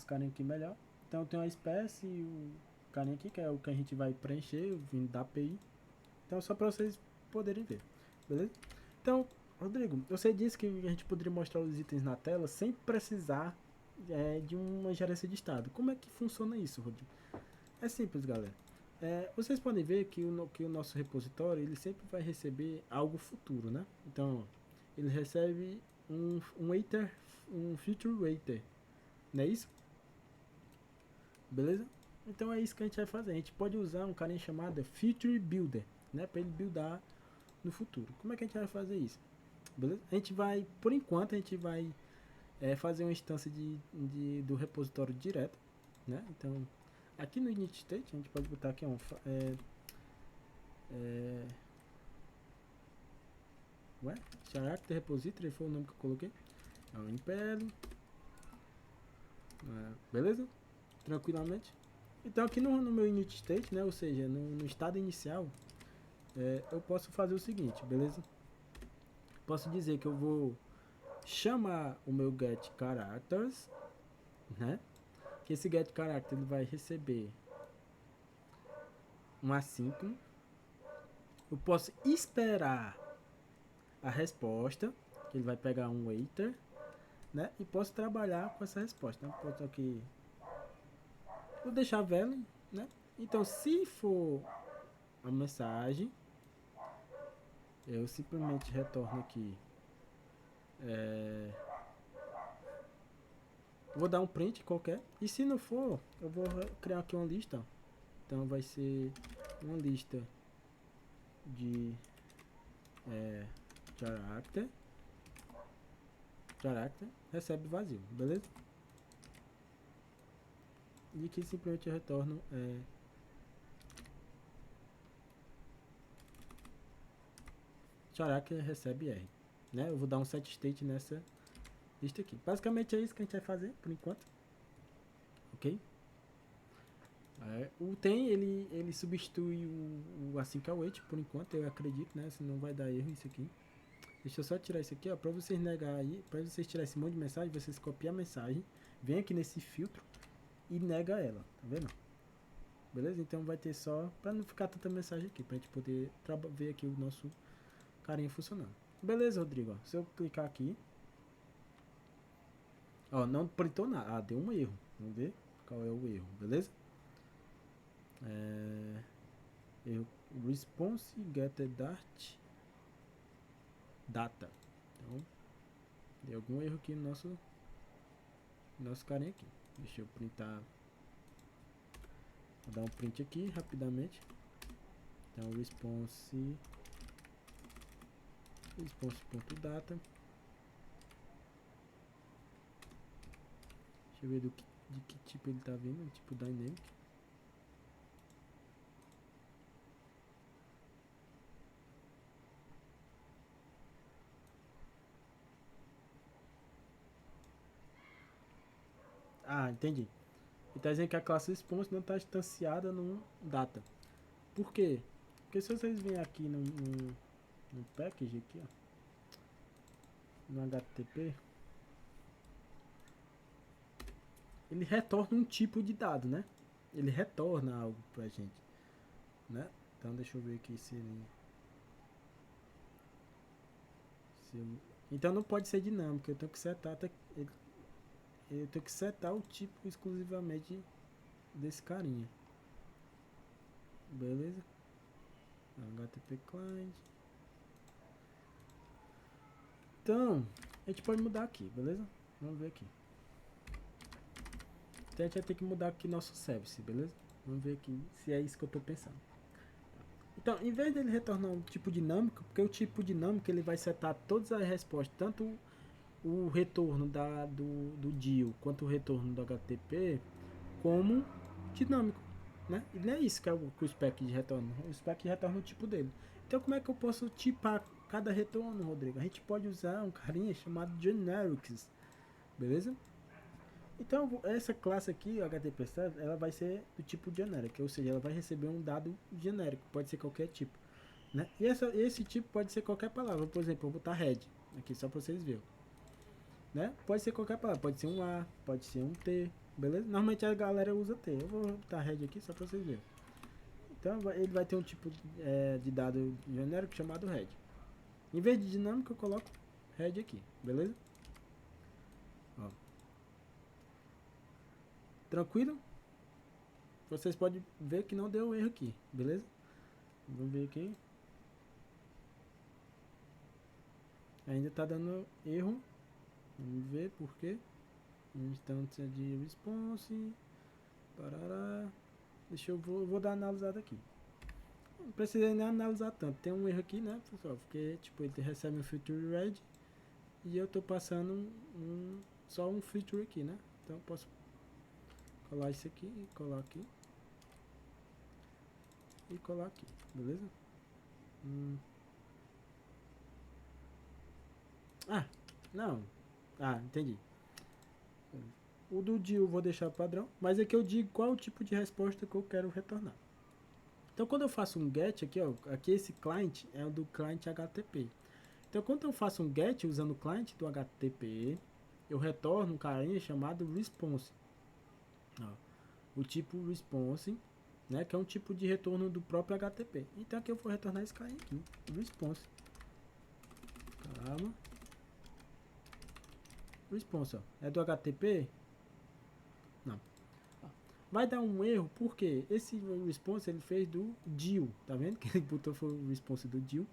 carinha aqui melhor. Então tem uma espécie e o carinha aqui, que é o que a gente vai preencher, vindo da API. Então só para vocês poderem ver, beleza? Então, Rodrigo, você disse que a gente poderia mostrar os itens na tela sem precisar de uma gerência de estado. Como é que funciona isso, Rodrigo? É simples, galera. Vocês podem ver que o nosso repositório ele sempre vai receber algo futuro, né? Então, ele recebe um waiter, um future waiter, não é isso? Beleza? Então é isso que a gente vai fazer. A gente pode usar um carinha chamado Future Builder, né? Para ele buildar no futuro. Como é que a gente vai fazer isso? Beleza? A gente vai, por enquanto, a gente vai fazer uma instância do repositório direto, né? Então, aqui no init state, a gente pode botar aqui character repository, foi o nome que eu coloquei. É um império. Beleza? Tranquilamente. Então aqui no meu init state, né? Ou seja, no estado inicial, eu posso fazer o seguinte, beleza? Posso dizer que eu vou chamar o meu get characters, né? Que esse get character ele vai receber um assíncrono. Eu posso esperar a resposta, que ele vai pegar um waiter, né? E posso trabalhar com essa resposta, né? Posso aqui, vou deixar velho, né? Então, se for a mensagem, eu simplesmente retorno aqui. Vou dar um print qualquer. E se não for, eu vou criar aqui uma lista. Então vai ser uma lista de character recebe vazio, beleza? E aqui simplesmente eu retorno character recebe R, né? Eu vou dar um set state nessa lista aqui. Basicamente é isso que a gente vai fazer por enquanto, ok? O tem ele substitui o async await por enquanto, eu acredito, né? Se não vai dar erro isso aqui. Deixa eu só tirar isso aqui, ó, pra vocês negar aí, pra vocês tirarem esse monte de mensagem, vocês copiam a mensagem, vem aqui nesse filtro e nega ela, tá vendo? Beleza? Então vai ter só, pra não ficar tanta mensagem aqui, pra gente poder ver aqui o nosso carinha funcionando. Beleza, Rodrigo, ó, se eu clicar aqui, ó, não printou nada, deu um erro, vamos ver qual é o erro, beleza? Erro, response getter data, então deu algum erro aqui no nosso carinha aqui. Deixa eu printar, vou dar um print aqui rapidamente. Então response.data. Deixa eu ver de que tipo ele tá vindo, tipo dynamic. Ah, entendi. Ele tá dizendo que a classe response não está instanciada num data. Por quê? Porque se vocês virem aqui no package aqui, ó, no HTTP, ele retorna um tipo de dado, né? Ele retorna algo pra gente, né? Então deixa eu ver aqui se ele... Então não pode ser dinâmico, eu tenho que setar eu tenho que setar o tipo exclusivamente desse carinha. Beleza? HTTP client. Então, a gente pode mudar aqui, beleza? Vamos ver aqui. Então a gente vai ter que mudar aqui nosso service, beleza? Vamos ver aqui se é isso que eu estou pensando. Então, em vez dele retornar um tipo dinâmico, porque o tipo dinâmico ele vai setar todas as respostas, tanto o retorno do DIO quanto o retorno do HTTP, como dinâmico, né? E não é isso que o spec retorna. O spec retorna o tipo dele. Então, como é que eu posso tipar cada retorno, Rodrigo? A gente pode usar um carinha chamado generics, beleza? Então, essa classe aqui, o HTTP Status, ela vai ser do tipo genérico, ou seja, ela vai receber um dado genérico, pode ser qualquer tipo, né? E esse tipo pode ser qualquer palavra, por exemplo, eu vou botar head aqui só para vocês verem, né? Pode ser qualquer palavra, pode ser um A, pode ser um T, beleza? Normalmente a galera usa T, eu vou botar head aqui só para vocês verem. Então, ele vai ter um tipo de dado genérico chamado head. Em vez de dinâmico, eu coloco head aqui, beleza? Ó. Tranquilo? Vocês podem ver que não deu erro aqui, beleza? Vamos ver aqui. Ainda tá dando erro. Vamos ver por quê. Instância de response. Parará. Deixa eu vou dar uma analisada aqui. Não precisa nem analisar tanto. Tem um erro aqui, né, pessoal? Porque tipo, ele recebe um feature red e eu tô passando só um feature aqui, né? Então eu posso colar isso aqui e colar aqui. E colar aqui, beleza? Ah, não. Ah, entendi. O do DIL eu vou deixar padrão, mas aqui eu digo qual o tipo de resposta que eu quero retornar. Então quando eu faço um GET aqui, ó, aqui esse client é o do client HTTP. Então quando eu faço um GET usando o client do HTTP, eu retorno um carinha chamado response. Ó, o tipo response, né, que é um tipo de retorno do próprio HTTP. Então aqui eu vou retornar esse carinha aqui, response. Calma. Response, ó, é do HTTP? Não. Vai dar um erro porque esse response ele fez do DIL, tá vendo? Que ele botou foi o response do DIL.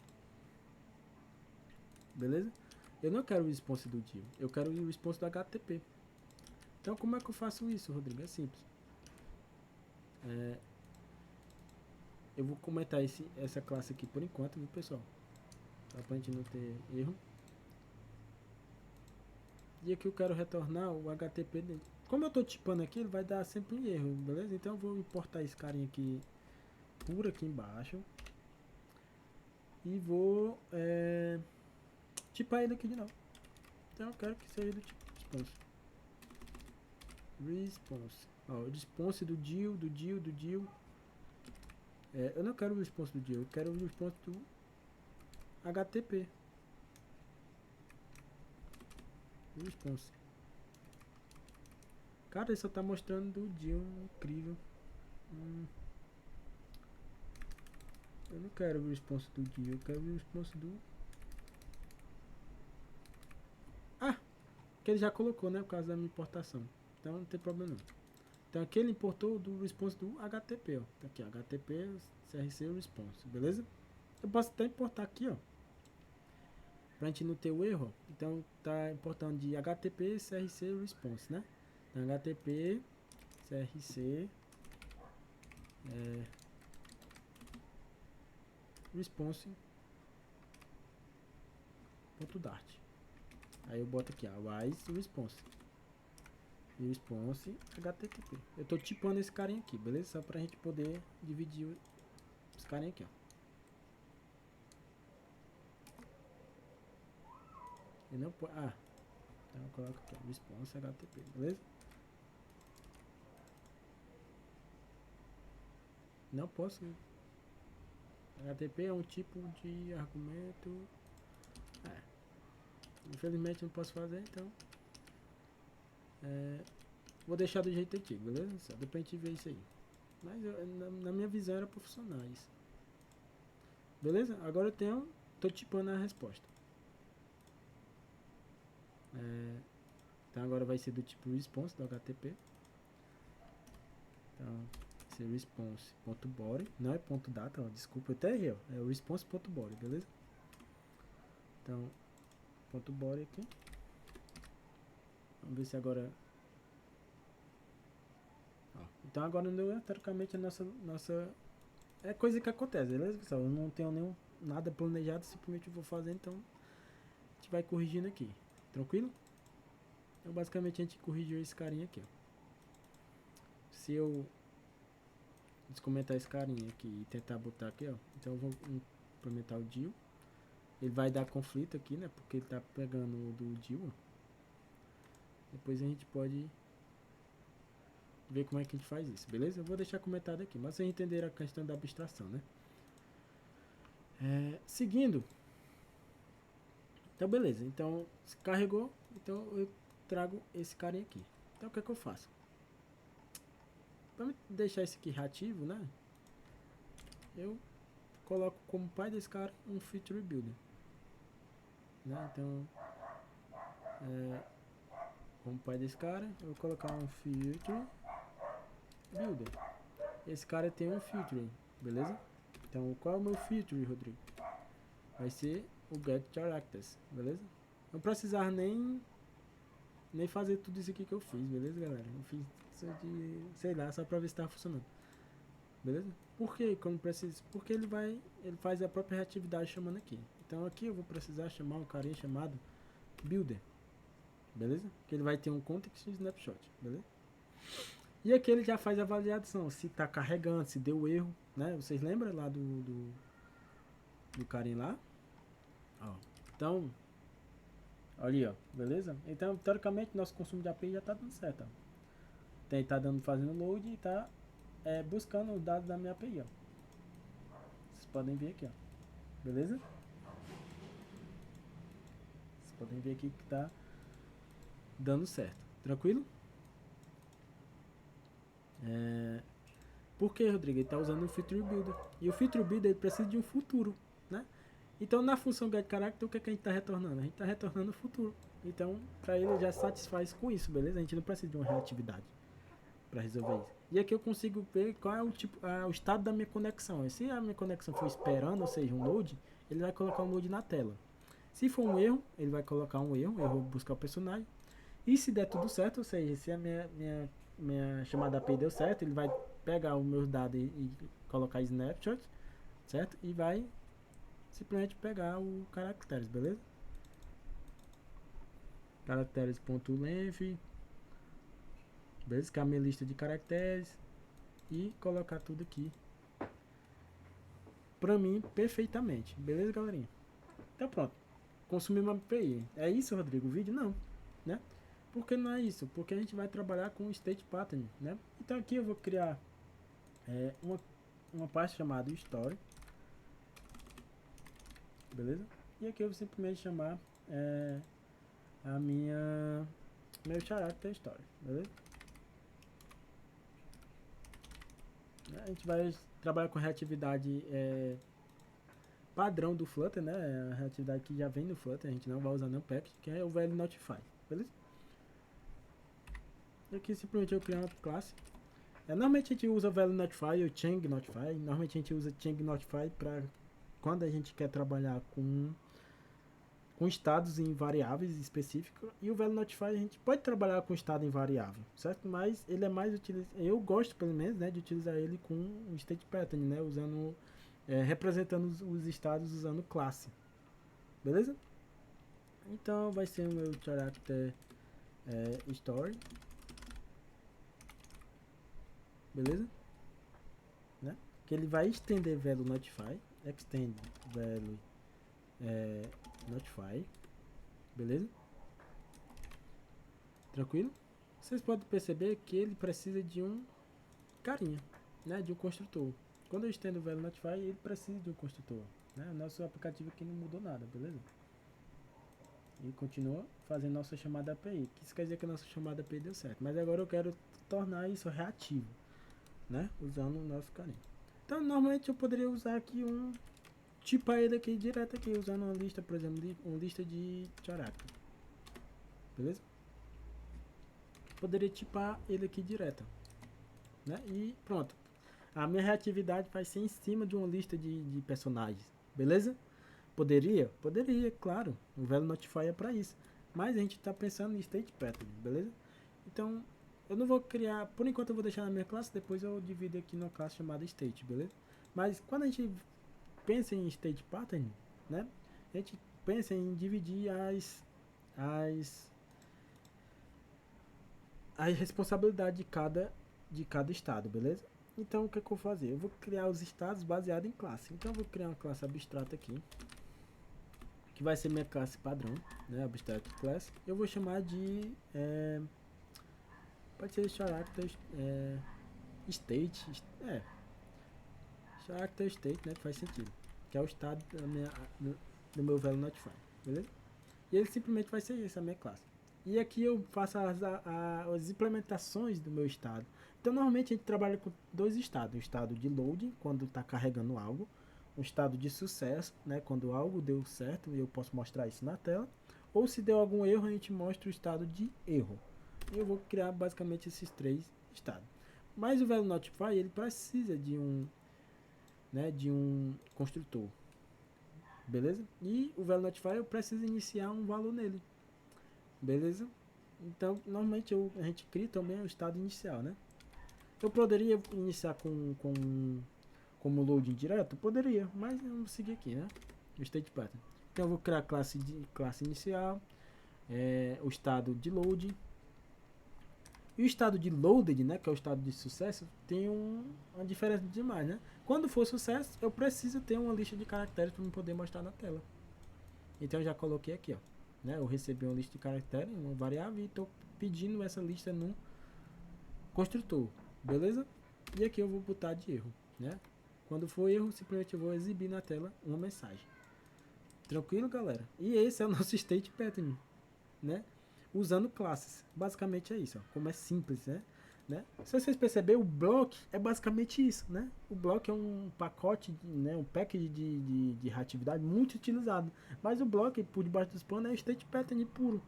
Beleza? Eu não quero o response do DIL, eu quero o response do HTTP. Então como é que eu faço isso, Rodrigo? É simples. Eu vou comentar essa classe aqui por enquanto, viu, pessoal? Só pra gente não ter erro. E aqui eu quero retornar o HTTP dele. Como eu tô tipando aqui, ele vai dar sempre um erro, beleza? Então eu vou importar esse carinha aqui por aqui embaixo. E vou tipar ele aqui de novo. Então eu quero que seja do tipo response. Response. Ó, o response do DIL. Eu não quero o response do DIL, eu quero o response do HTTP. response. Cara, ele só tá mostrando do Dio, incrível. Eu não quero o response do Dio, eu quero o response do... Ah! Que ele já colocou, né, por causa da minha importação. Então não tem problema não. Então aqui ele importou do response do HTTP, ó. Tá aqui, ó, HTTP CRC response, beleza? Eu posso até importar aqui, ó. Pra gente não ter o erro, ó. Então tá importando de HTTP CRC response, né? Então HTTP CRC response .dart. Aí eu boto aqui, ó, wise response. Response HTTP. Eu tô tipando esse carinha aqui, beleza? Só pra gente poder dividir os carinha aqui, ó. E não pode... Ah, então eu coloco aqui, ó, response HTTP, beleza? Não posso. HTTP é um tipo de argumento. Infelizmente não posso fazer, então vou deixar do jeito antigo, beleza? Só depois a gente ver isso aí. Mas na minha visão era para funcionar isso. Beleza? Agora eu tô tipando a resposta. Então agora vai ser do tipo response do HTTP. Então vai ser response.body. Não é ponto .data, ó, desculpa, eu até errei, ó. É o response.body, beleza? Então, ponto .body aqui. Vamos ver se agora... Ó, então agora teoricamente a nossa... É coisa que acontece, beleza, pessoal? Eu não tenho nada planejado, simplesmente eu vou fazer, então a gente vai corrigindo aqui. Tranquilo? Então basicamente a gente corrigiu esse carinha aqui, ó. Se eu descomentar esse carinha aqui e tentar botar aqui, ó, então eu vou implementar o DIL. Ele vai dar conflito aqui, né? Porque ele tá pegando o do DIL, ó. Depois a gente pode ver como é que a gente faz isso, beleza? Eu vou deixar comentado aqui, mas vocês entenderam a questão da abstração, né? Seguindo. Então beleza, então se carregou, então eu trago esse carinha aqui. Então o que é que eu faço? Para deixar esse aqui reativo, né? Eu coloco como pai desse cara um feature builder, né? Então como pai desse cara eu vou colocar um feature builder. Esse cara tem um feature, beleza? Então qual é o meu feature, Rodrigo? Vai ser o get characters, beleza? Não precisar nem fazer tudo isso aqui que eu fiz, beleza, galera? Eu fiz isso de, sei lá, só pra ver se tá funcionando, beleza? Por que quando preciso? Porque ele faz a própria reatividade chamando aqui. Então aqui eu vou precisar chamar um carinha chamado builder, beleza? Que ele vai ter um context snapshot, beleza? E aqui ele já faz a avaliação, se tá carregando, se deu erro, né? Vocês lembram lá do carinha lá? Ó, então, olha, ó, beleza? Então, teoricamente, nosso consumo de API já tá dando certo, ó. Então, ele tá fazendo load e tá buscando os dados da minha API, ó. Vocês podem ver aqui, ó. Beleza? Vocês podem ver aqui que tá dando certo. Tranquilo? Por que, Rodrigo? Ele tá usando o feature builder. E o feature builder ele precisa de um futuro, né? Então, na função getCharacter, o que, é que a gente está retornando? A gente está retornando o futuro. Então, para ele já satisfaz com isso, beleza? A gente não precisa de uma reatividade para resolver isso. E aqui eu consigo ver qual é o estado da minha conexão. E se a minha conexão for esperando, ou seja, um load, ele vai colocar um load na tela. Se for um erro, ele vai colocar um erro, eu vou buscar o personagem. E se der tudo certo, ou seja, se a minha chamada API deu certo, ele vai pegar os meus dados e colocar snapshot, certo? E vai simplesmente pegar o caracteres, beleza? Caracteres.length, beleza? Que é a minha lista de caracteres e colocar tudo aqui pra mim perfeitamente, beleza, galerinha? Então pronto, consumir uma API. É isso, Rodrigo? O vídeo? Não, né? Por que não é isso? Porque a gente vai trabalhar com state pattern, né? Então aqui eu vou criar uma parte chamada story, beleza? E aqui eu vou simplesmente chamar a meu character story, beleza? A gente vai trabalhar com reatividade padrão do Flutter, né? A reatividade que já vem no Flutter, a gente não vai usar nenhum package, que é o value notify, beleza? E aqui simplesmente eu criar uma classe. Normalmente a gente usa o value notify ou change notify. Normalmente a gente usa change notify para quando a gente quer trabalhar com estados em variáveis específicos, e o value notify a gente pode trabalhar com estado em variável, certo? Mas ele é mais utilizado, eu gosto pelo menos, né, de utilizar ele com o state pattern, né, usando representando os estados usando classe, beleza? Então vai ser o meu character story, beleza? Né? Que ele vai estender value notify, extend value notify, beleza? Tranquilo? Vocês podem perceber que ele precisa de um carinha, né, de um construtor. Quando eu estendo o value notify, ele precisa de um construtor, né? O nosso aplicativo aqui não mudou nada, beleza? E continua fazendo nossa chamada API, que isso quer dizer que a nossa chamada API deu certo. Mas agora eu quero tornar isso reativo, né, usando o nosso carinha. Então normalmente eu poderia usar aqui tipar ele aqui direto aqui, usando uma lista, por exemplo, uma lista de character, beleza? Poderia tipar ele aqui direto, né? E pronto. A minha reatividade vai ser em cima de uma lista de personagens, beleza? Poderia? Poderia, claro. O value notify é para isso. Mas a gente está pensando em state pattern, beleza? Então, eu não vou criar, por enquanto eu vou deixar na minha classe, depois eu divido aqui numa classe chamada state, beleza? Mas quando a gente pensa em state pattern, né? A gente pensa em dividir a responsabilidade de cada estado, beleza? Então o que eu vou fazer? Eu vou criar os estados baseado em classe. Então eu vou criar uma classe abstrata aqui, que vai ser minha classe padrão, né? Abstract class. Eu vou chamar de pode ser character state, character state, né? Faz sentido, que é o estado do meu value notify, beleza? E ele simplesmente vai ser essa a minha classe. E aqui eu faço as implementações do meu estado. Então normalmente a gente trabalha com dois estados: o estado de loading, quando está carregando algo, um estado de sucesso, né, quando algo deu certo e eu posso mostrar isso na tela, ou se deu algum erro a gente mostra o estado de erro. Eu vou criar basicamente esses três estados. Mas o value notify ele precisa de um construtor, beleza? E o value notify eu preciso iniciar um valor nele, beleza? Então normalmente a gente cria também o estado inicial, né? Eu poderia iniciar como loading direto? Poderia, mas eu vou seguir aqui, né? O state pattern. Então eu vou criar classe inicial, o estado de loading. E o estado de loaded, né, que é o estado de sucesso, tem uma diferença demais, né? Quando for sucesso, eu preciso ter uma lista de caracteres para poder mostrar na tela. Então eu já coloquei aqui, ó, né? Eu recebi uma lista de caracteres, uma variável, e estou pedindo essa lista no construtor, beleza? E aqui eu vou botar de erro, né? Quando for erro, simplesmente eu vou exibir na tela uma mensagem. Tranquilo, galera? E esse é o nosso state pattern, né? Usando classes. Basicamente é isso, ó, como é simples, né? Se vocês perceberem, o block é basicamente isso, né? O block é um pacote, né, um package de reatividade muito utilizado. Mas o block, por debaixo dos panos, é state pattern puro.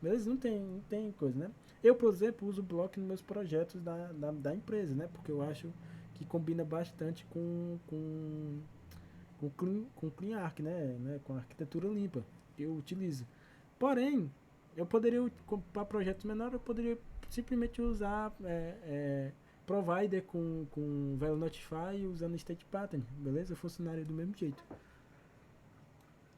Beleza? Não tem coisa, né? Eu, por exemplo, uso o block nos meus projetos da empresa, né? Porque eu acho que combina bastante com Clean Arc, né? Com a arquitetura limpa que eu utilizo. Porém, eu poderia, para projetos menores, eu poderia simplesmente usar provider com value notify usando state pattern, beleza? Funcionaria do mesmo jeito.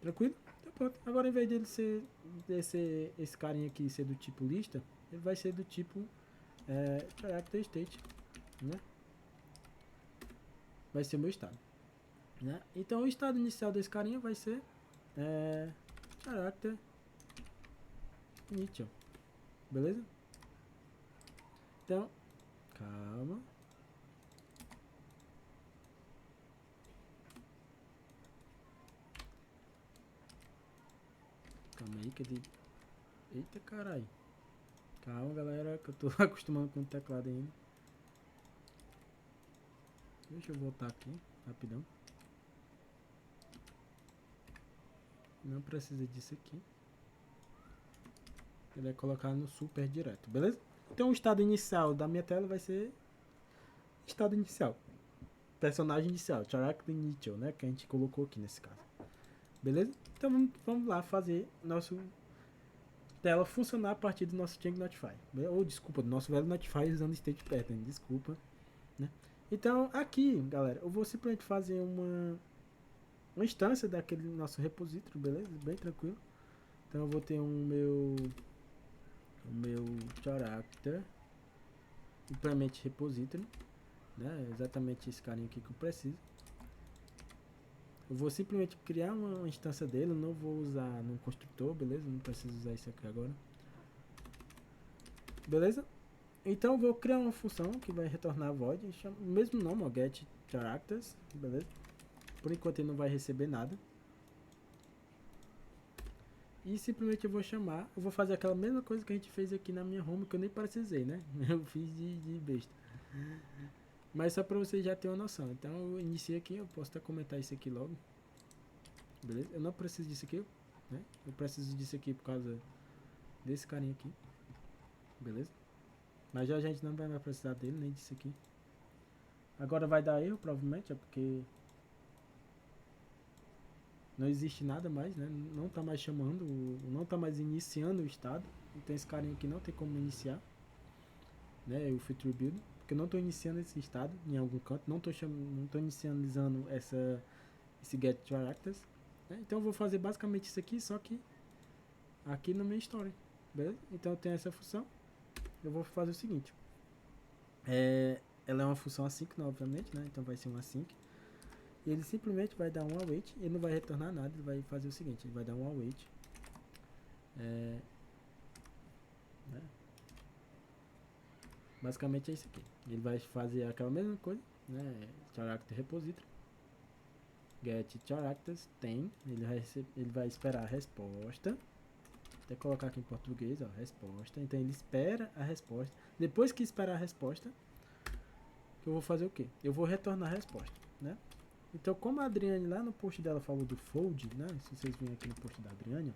Tranquilo? Então pronto. Agora, em vez dele ser esse carinha aqui ser do tipo lista, ele vai ser do tipo character state, né? Vai ser o meu estado, né? Então o estado inicial desse carinha vai ser character initial, beleza? Então, calma. Calma aí que ele Eita caralho. Calma galera, que eu tô acostumando com o teclado ainda. Deixa eu voltar aqui, rapidão. Não precisa disso aqui. Ele vai colocar no super direto, beleza? Então o estado inicial da minha tela vai ser estado inicial. Personagem inicial, Character Initial, né? Que a gente colocou aqui nesse caso. Beleza? Então vamos lá fazer nosso tela funcionar a partir do nosso Change Notify. Ou desculpa, do nosso velho Notify usando State Pattern. Desculpa. Né? Então aqui, galera, eu vou simplesmente fazer uma instância daquele nosso repositório, beleza? Bem tranquilo. Então eu vou ter o meu character implement repository, né? Exatamente esse carinha aqui que eu preciso. Eu vou simplesmente criar uma instância dele, não vou usar no construtor, beleza? Não preciso usar isso aqui agora. Beleza? Então eu vou criar uma função que vai retornar void, o mesmo nome, ó, get characters, beleza? Por enquanto ele não vai receber nada. E simplesmente eu vou chamar, eu vou fazer aquela mesma coisa que a gente fez aqui na minha home, que eu nem precisei, né? Eu fiz de besta. Mas só pra vocês já terem uma noção. Então eu iniciei aqui, eu posso até comentar isso aqui logo. Beleza? Eu não preciso disso aqui, né? Eu preciso disso aqui por causa desse carinha aqui. Beleza? Mas já a gente não vai mais precisar dele, nem disso aqui. Agora vai dar erro, provavelmente, é porque não existe nada mais, né? Não tá mais chamando, não tá mais iniciando o estado. Então esse carinha aqui não tem como iniciar, né? O feature build, porque eu não tô iniciando esse estado em algum canto, não tô inicializando esse get characters, né? Então eu vou fazer basicamente isso aqui, só que aqui no meu story, beleza? Então eu tenho essa função. Eu vou fazer o seguinte, ela é uma função assíncrona, obviamente, né? Então vai ser um async. E ele simplesmente vai dar um await, ele não vai retornar nada, ele vai fazer o seguinte, ele vai dar um await, né? Basicamente é isso aqui. Ele vai fazer aquela mesma coisa, né? Character repository, get characters tem, ele vai esperar a resposta. Até colocar aqui em português, ó, resposta. Então ele espera a resposta. Depois que esperar a resposta, eu vou fazer o quê? Eu vou retornar a resposta, né? Então, como a Adriane lá no post dela falou do fold, né? Se vocês virem aqui no post da Adriane,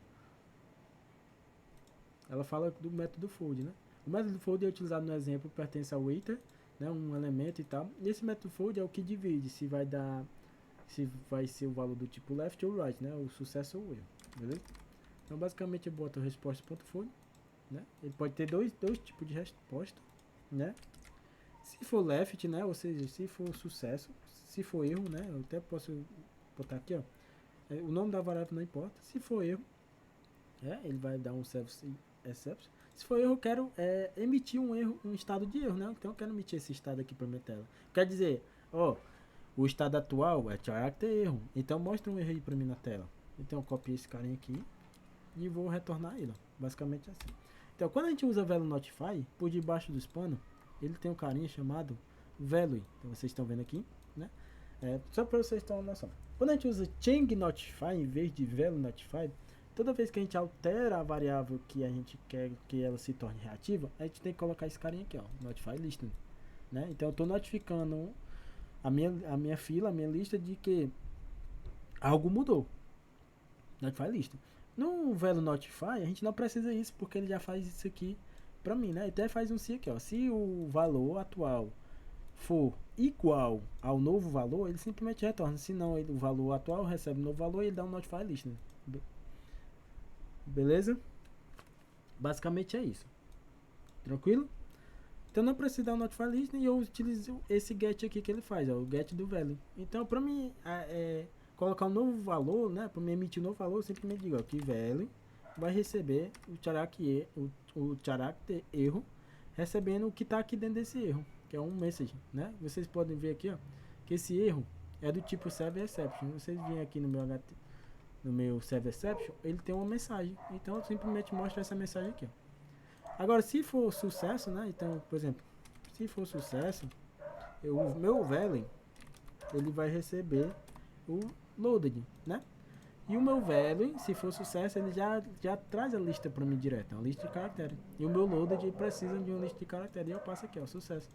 ela fala do método fold, né? O método fold é utilizado no exemplo, pertence ao waiter, né? Um elemento e tal. E esse método fold é o que divide se vai ser o valor do tipo left ou right, né? O sucesso ou o erro, beleza? Então, basicamente, eu boto a resposta.fold, né? Ele pode ter dois tipos de resposta, né? Se for left, né? Ou seja, se for sucesso, se for erro, né? Eu até posso botar aqui, ó. O nome da variável não importa. Se for erro, ele vai dar um service exception. Se for erro, eu quero emitir um estado de erro, né? Então eu quero emitir esse estado aqui para minha tela. Quer dizer, ó, o estado atual é character erro. Então mostra um erro aí para mim na tela. Então eu copio esse carinha aqui e vou retornar ele, ó. Basicamente assim. Então quando a gente usa value notify, por debaixo do pano, ele tem um carinha chamado value. Então vocês estão vendo aqui, né? Só para vocês terem uma noção. Quando a gente usa change notify em vez de value notify, toda vez que a gente altera a variável que a gente quer que ela se torne reativa, a gente tem que colocar esse carinha aqui, ó, notify list, né? Então eu estou notificando a minha fila, a minha lista de que algo mudou. Notify list. No value notify, a gente não precisa isso porque ele já faz isso aqui para mim, né? Até faz um se aqui, ó. Se o valor atual for igual ao novo valor, ele simplesmente retorna. Se não, o valor atual recebe um novo valor e ele dá um notify list, né? Beleza? Basicamente é isso. Tranquilo? Então não precisa dar um notify list e eu utilizo esse get aqui que ele faz, ó, o get do value. Então para mim colocar um novo valor, né? Para mim emitir um novo valor, eu simplesmente digo ó, que value vai receber o character erro, recebendo o que está aqui dentro desse erro, que é um message, né? Vocês podem ver aqui, ó, que esse erro é do tipo server exception. Vocês vêm aqui no meu server exception, ele tem uma mensagem. Então eu simplesmente mostro essa mensagem aqui, ó. Agora, se for sucesso, né? Então, por exemplo, se for sucesso, o meu value ele vai receber o loaded, né? E o meu value, se for sucesso, ele já traz a lista para mim direto, uma lista de caracteres. E o meu loaded precisa de uma lista de caracteres. E eu passo aqui, ó, sucesso.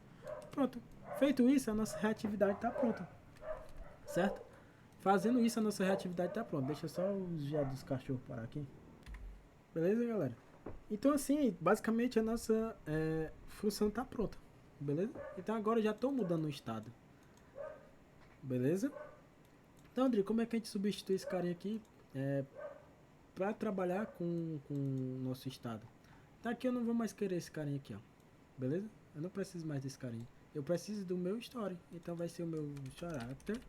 Pronto. Feito isso, a nossa reatividade está pronta. Certo? Fazendo isso, a nossa reatividade está pronta. Deixa só os já dos cachorros parar aqui. Beleza, galera? Então, assim, basicamente a nossa função está pronta. Beleza? Então agora eu já estou mudando o estado. Beleza? Então, André, como é que a gente substitui esse carinha aqui para trabalhar com o nosso estado? Tá, aqui eu não vou mais querer esse carinha aqui, ó. Beleza? Eu não preciso mais desse carinha. Eu preciso do meu story. Então vai ser o meu character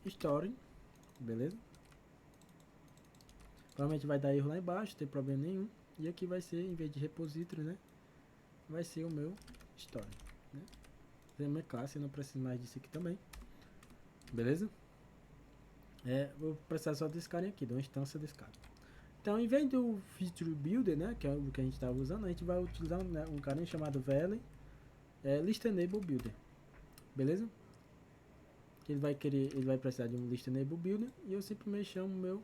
story. Beleza? Provavelmente vai dar erro lá embaixo, não tem problema nenhum. E aqui vai ser, em vez de repository, né? Vai ser o meu story. Né? Tem a minha classe, eu não preciso mais disso aqui também. Beleza? Vou precisar só desse carinha aqui, de uma instância desse cara. Então, em vez do feature builder, né, que é o que a gente estava usando, a gente vai utilizar um carinha chamado Valley list enable builder. Beleza? Que ele vai precisar de um list enable builder e eu simplesmente chamo o meu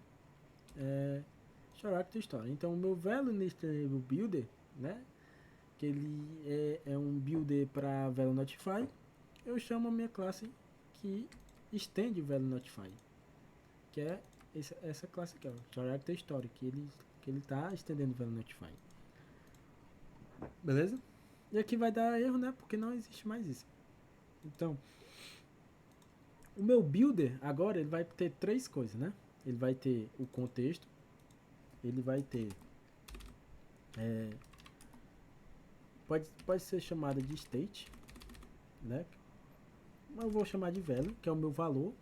character story. Então, o meu Valley list enable builder, né, que ele é um builder para Valley notify, eu chamo a minha classe que estende o Valley notify, que é essa classe aqui, ó, character story, que ele tá estendendo o Valley notify. Beleza? E aqui vai dar erro, né? Porque não existe mais isso. Então, o meu builder agora ele vai ter três coisas, né? Ele vai ter o contexto, ele vai ter pode ser chamada de state, né? Eu vou chamar de value, que é o meu valor,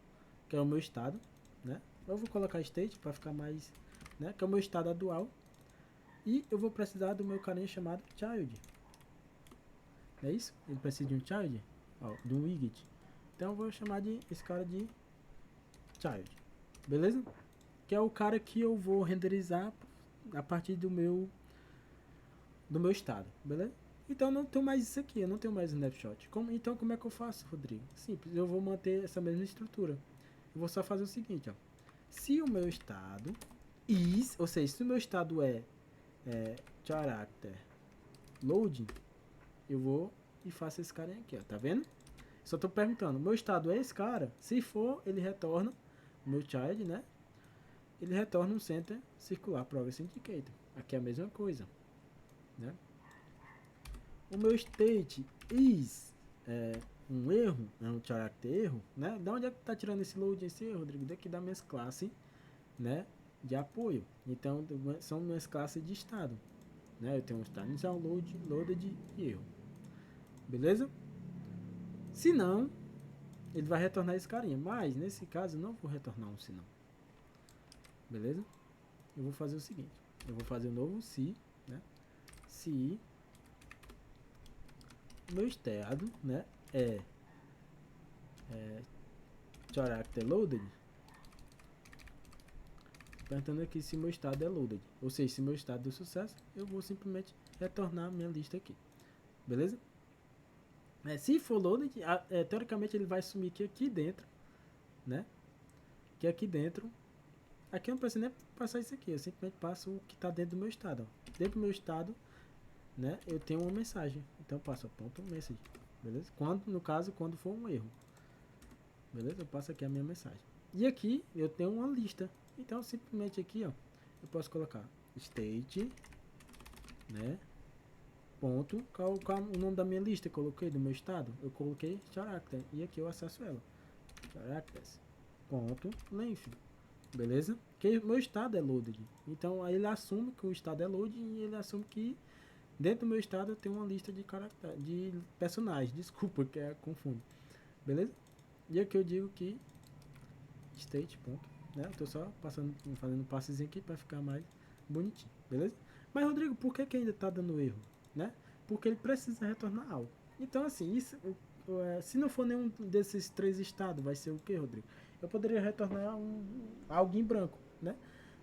que é o meu estado, né? Eu vou colocar state para ficar mais, né? Que é o meu estado atual. E eu vou precisar do meu carinha chamado child. É isso? Ele precisa de um child, ó, de um widget. Então eu vou chamar esse cara de child. Beleza? Que é o cara que eu vou renderizar a partir do meu estado. Beleza? Então não tenho mais isso aqui, eu não tenho mais snapshot. Então como é que eu faço, Rodrigo? Simples, eu vou manter essa mesma estrutura. Eu vou só fazer o seguinte, ó. Se o meu estado ou seja, se o meu estado é character loading, eu vou e faço esse cara aqui, ó, tá vendo? Só tô perguntando, meu estado é esse cara? Se for, ele retorna o meu child, né? Ele retorna um center circular progress indicator. Aqui é a mesma coisa, né? O meu state is um erro, é um character erro, né? Da onde é que tá tirando esse load, esse erro, Rodrigo? Daqui da minhas classes, né? De apoio. Então, são minhas classes de estado, né? Eu tenho um estado inicial, loaded e erro. Beleza? Se não, ele vai retornar esse carinha. Mas, nesse caso, eu não vou retornar um senão. Beleza? Eu vou fazer o seguinte. Eu vou fazer um novo se, né? Se meu estado, né, character loaded, perguntando aqui se meu estado é loaded, ou seja, se meu estado deu sucesso, eu vou simplesmente retornar a minha lista aqui, beleza? Se for loaded, teoricamente ele vai assumir que aqui dentro, né, que aqui dentro, aqui eu não preciso nem passar isso aqui, eu simplesmente passo o que está dentro do meu estado, ó. Dentro do meu estado, né, eu tenho uma mensagem, então eu passo ponto message, beleza? No caso, quando for um erro, beleza? Eu passo aqui a minha mensagem. E aqui eu tenho uma lista, então simplesmente aqui, ó, eu posso colocar state, né, ponto, qual o nome da minha lista? Eu coloquei do meu estado, eu coloquei character, e aqui eu acesso ela, characters, ponto, length, beleza? Que meu estado é loaded, então aí ele assume que o estado é loaded e ele assume que dentro do meu estado eu tenho uma lista de caracteres, de personagens, desculpa que confunde, beleza? E aqui eu digo que state, ponto, né? Eu tô só fazendo um passezinho aqui para ficar mais bonitinho, beleza? Mas Rodrigo, por que ainda tá dando erro, né? Porque ele precisa retornar algo. Então assim, isso, se não for nenhum desses três estados, vai ser o que, Rodrigo? Eu poderia retornar algo em branco, né?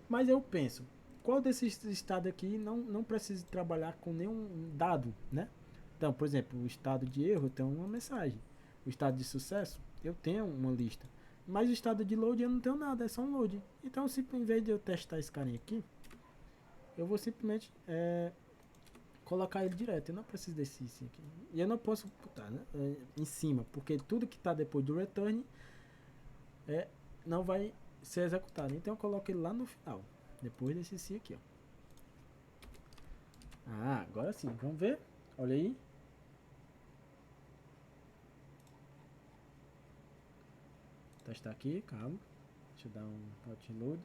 Mas eu penso, qual desses estados aqui não precisa trabalhar com nenhum dado, né? Então, por exemplo, o estado de erro eu tenho uma mensagem. O estado de sucesso, eu tenho uma lista. Mas o estado de load eu não tenho nada, é só um load. Então, em vez de eu testar esse carinha aqui, eu vou simplesmente colocar ele direto. Eu não preciso desse sim aqui. E eu não posso botar, né, em cima, porque tudo que está depois do return não vai ser executado. Então eu coloco ele lá no final, depois desse sim aqui, ó. Ah, agora sim, vamos ver. Olha aí. Testar aqui, calma. Deixa eu dar um outload.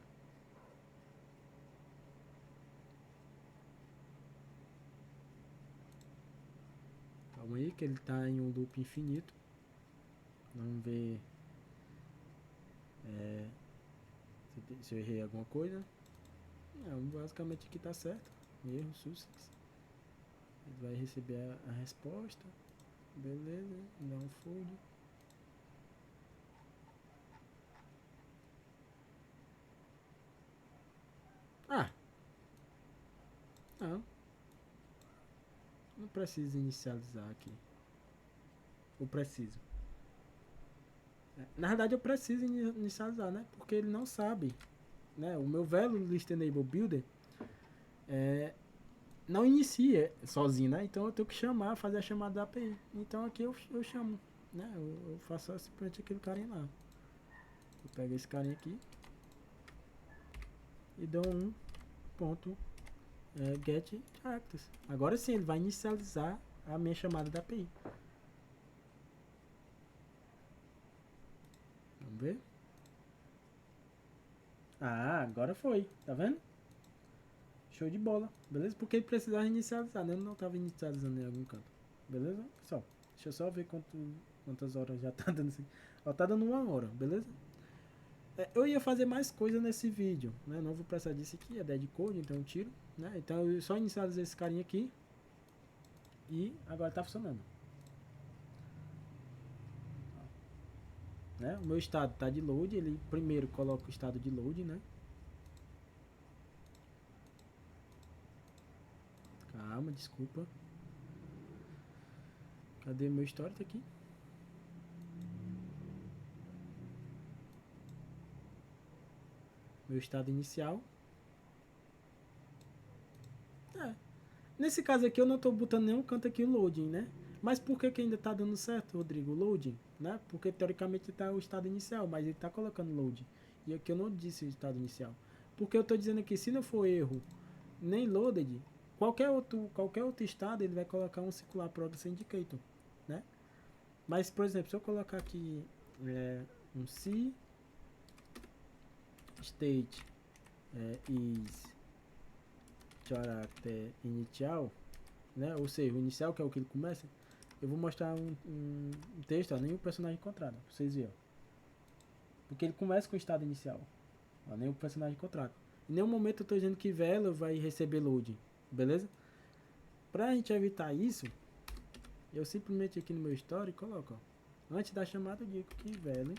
Calma aí que ele está em um loop infinito. Vamos ver se eu errei alguma coisa. Não, basicamente aqui tá certo. Erro, sussex. Ele vai receber a resposta. Beleza, dá um fold. Ah! Não preciso inicializar aqui. Eu preciso. Na verdade eu preciso inicializar, né? Porque ele não sabe, né? O meu velho List Enable Builder não inicia sozinho, né? Então eu tenho que fazer a chamada da API. Então aqui eu chamo, né? Eu faço simplesmente aquele carinha lá. Eu pego esse carinha aqui e dou um ponto get characters. Agora sim ele vai inicializar a minha chamada da API. Vamos ver. Ah, agora foi, tá vendo? Show de bola, beleza? Porque ele precisava inicializar, né? Eu não estava inicializando em algum canto, beleza? Pessoal, deixa eu só ver quantas horas já tá dando assim. Ó, tá dando 1 hora, beleza? Eu ia fazer mais coisa nesse vídeo, né? Não vou precisar disso aqui, é dead code, então eu tiro, né? Então eu só inicializei esse carinha aqui e agora tá funcionando. Né? O meu estado tá de load, ele primeiro coloca o estado de load, né? Calma, desculpa. Cadê meu histórico aqui? Meu estado inicial. Nesse caso aqui eu não estou botando nenhum canto aqui o loading, né? Mas por que ainda está dando certo, Rodrigo, o loading? Né? Porque teoricamente está o estado inicial, mas ele está colocando loading. E aqui eu não disse o estado inicial. Porque eu estou dizendo aqui, se não for erro nem loaded, qualquer outro estado ele vai colocar um circular progress indicator, né? Mas, por exemplo, se eu colocar aqui um C state is character inicial, né? Ou seja, o inicial, que é o que ele começa, eu vou mostrar um texto, ó, nenhum personagem encontrado, pra vocês verem, ó. Porque ele começa com o estado inicial, ó, nenhum personagem encontrado. Em nenhum momento eu estou dizendo que Velo vai receber load, beleza? Pra gente evitar isso, eu simplesmente aqui no meu story coloco, ó, antes da chamada eu digo que Velo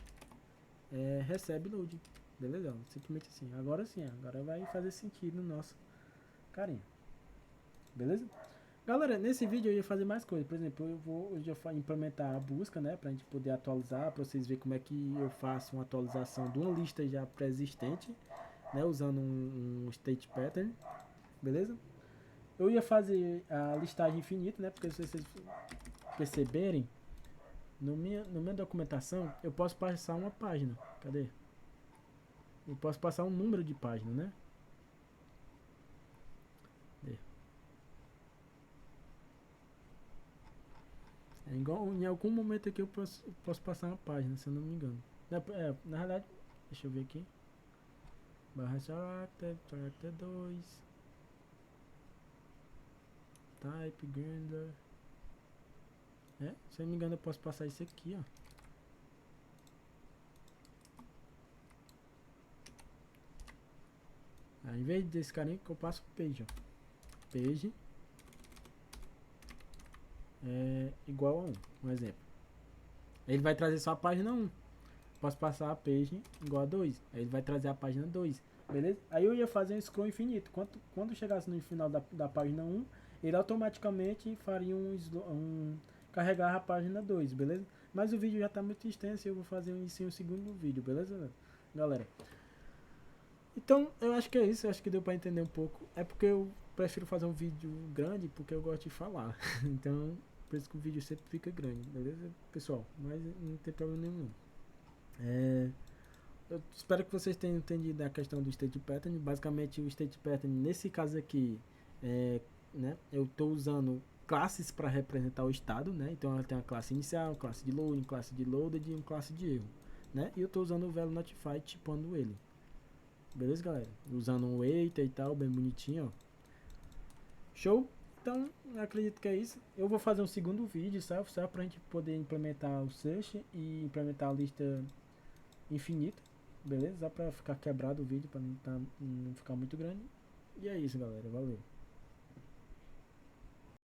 recebe load, beleza? Ó, simplesmente assim, agora sim, agora vai fazer sentido no nosso carinha, beleza? Galera, nesse vídeo eu ia fazer mais coisas. Por exemplo, eu vou hoje implementar a busca, né? Pra gente poder atualizar, pra vocês verem como é que eu faço uma atualização de uma lista já pré-existente, né? Usando um state pattern, beleza? Eu ia fazer a listagem infinita, né? Porque se vocês perceberem, no minha documentação, eu posso passar uma página. Cadê? Eu posso passar um número de página, né? Em algum momento aqui eu posso passar uma página, se eu não me engano. Na verdade, deixa eu ver aqui. Barra character 2. Type, Grindr. Se eu não me engano eu posso passar isso aqui, ó. Aí, em vez desse carinha que eu passo page, ó. Page igual a 1, um exemplo. Ele vai trazer só a página 1. Posso passar a page igual a 2. Aí ele vai trazer a página 2. Beleza? Aí eu ia fazer um scroll infinito. Quando chegasse no final da página 1, ele automaticamente faria carregar a página 2, beleza? Mas o vídeo já tá muito extenso e eu vou fazer isso em um segundo vídeo, beleza, galera? Então, eu acho que é isso, eu acho que deu pra entender um pouco. É porque eu prefiro fazer um vídeo grande porque eu gosto de falar. Então, por isso que o vídeo sempre fica grande, beleza, pessoal? Mas não tem problema nenhum. Eu espero que vocês tenham entendido a questão do state pattern. Basicamente, o state pattern, nesse caso aqui, né, eu estou usando classes para representar o estado, né? Então, ela tem uma classe inicial, classe de loading, classe de loaded e uma classe de erro, né? E eu estou usando o value notify tipando ele. Beleza, galera? Usando um eta e tal, bem bonitinho, ó. Show? Então, acredito que é isso. Eu vou fazer um segundo vídeo, sabe? Só pra gente poder implementar o search e implementar a lista infinita. Beleza? Só pra ficar quebrado o vídeo, pra não ficar muito grande. E é isso, galera. Valeu.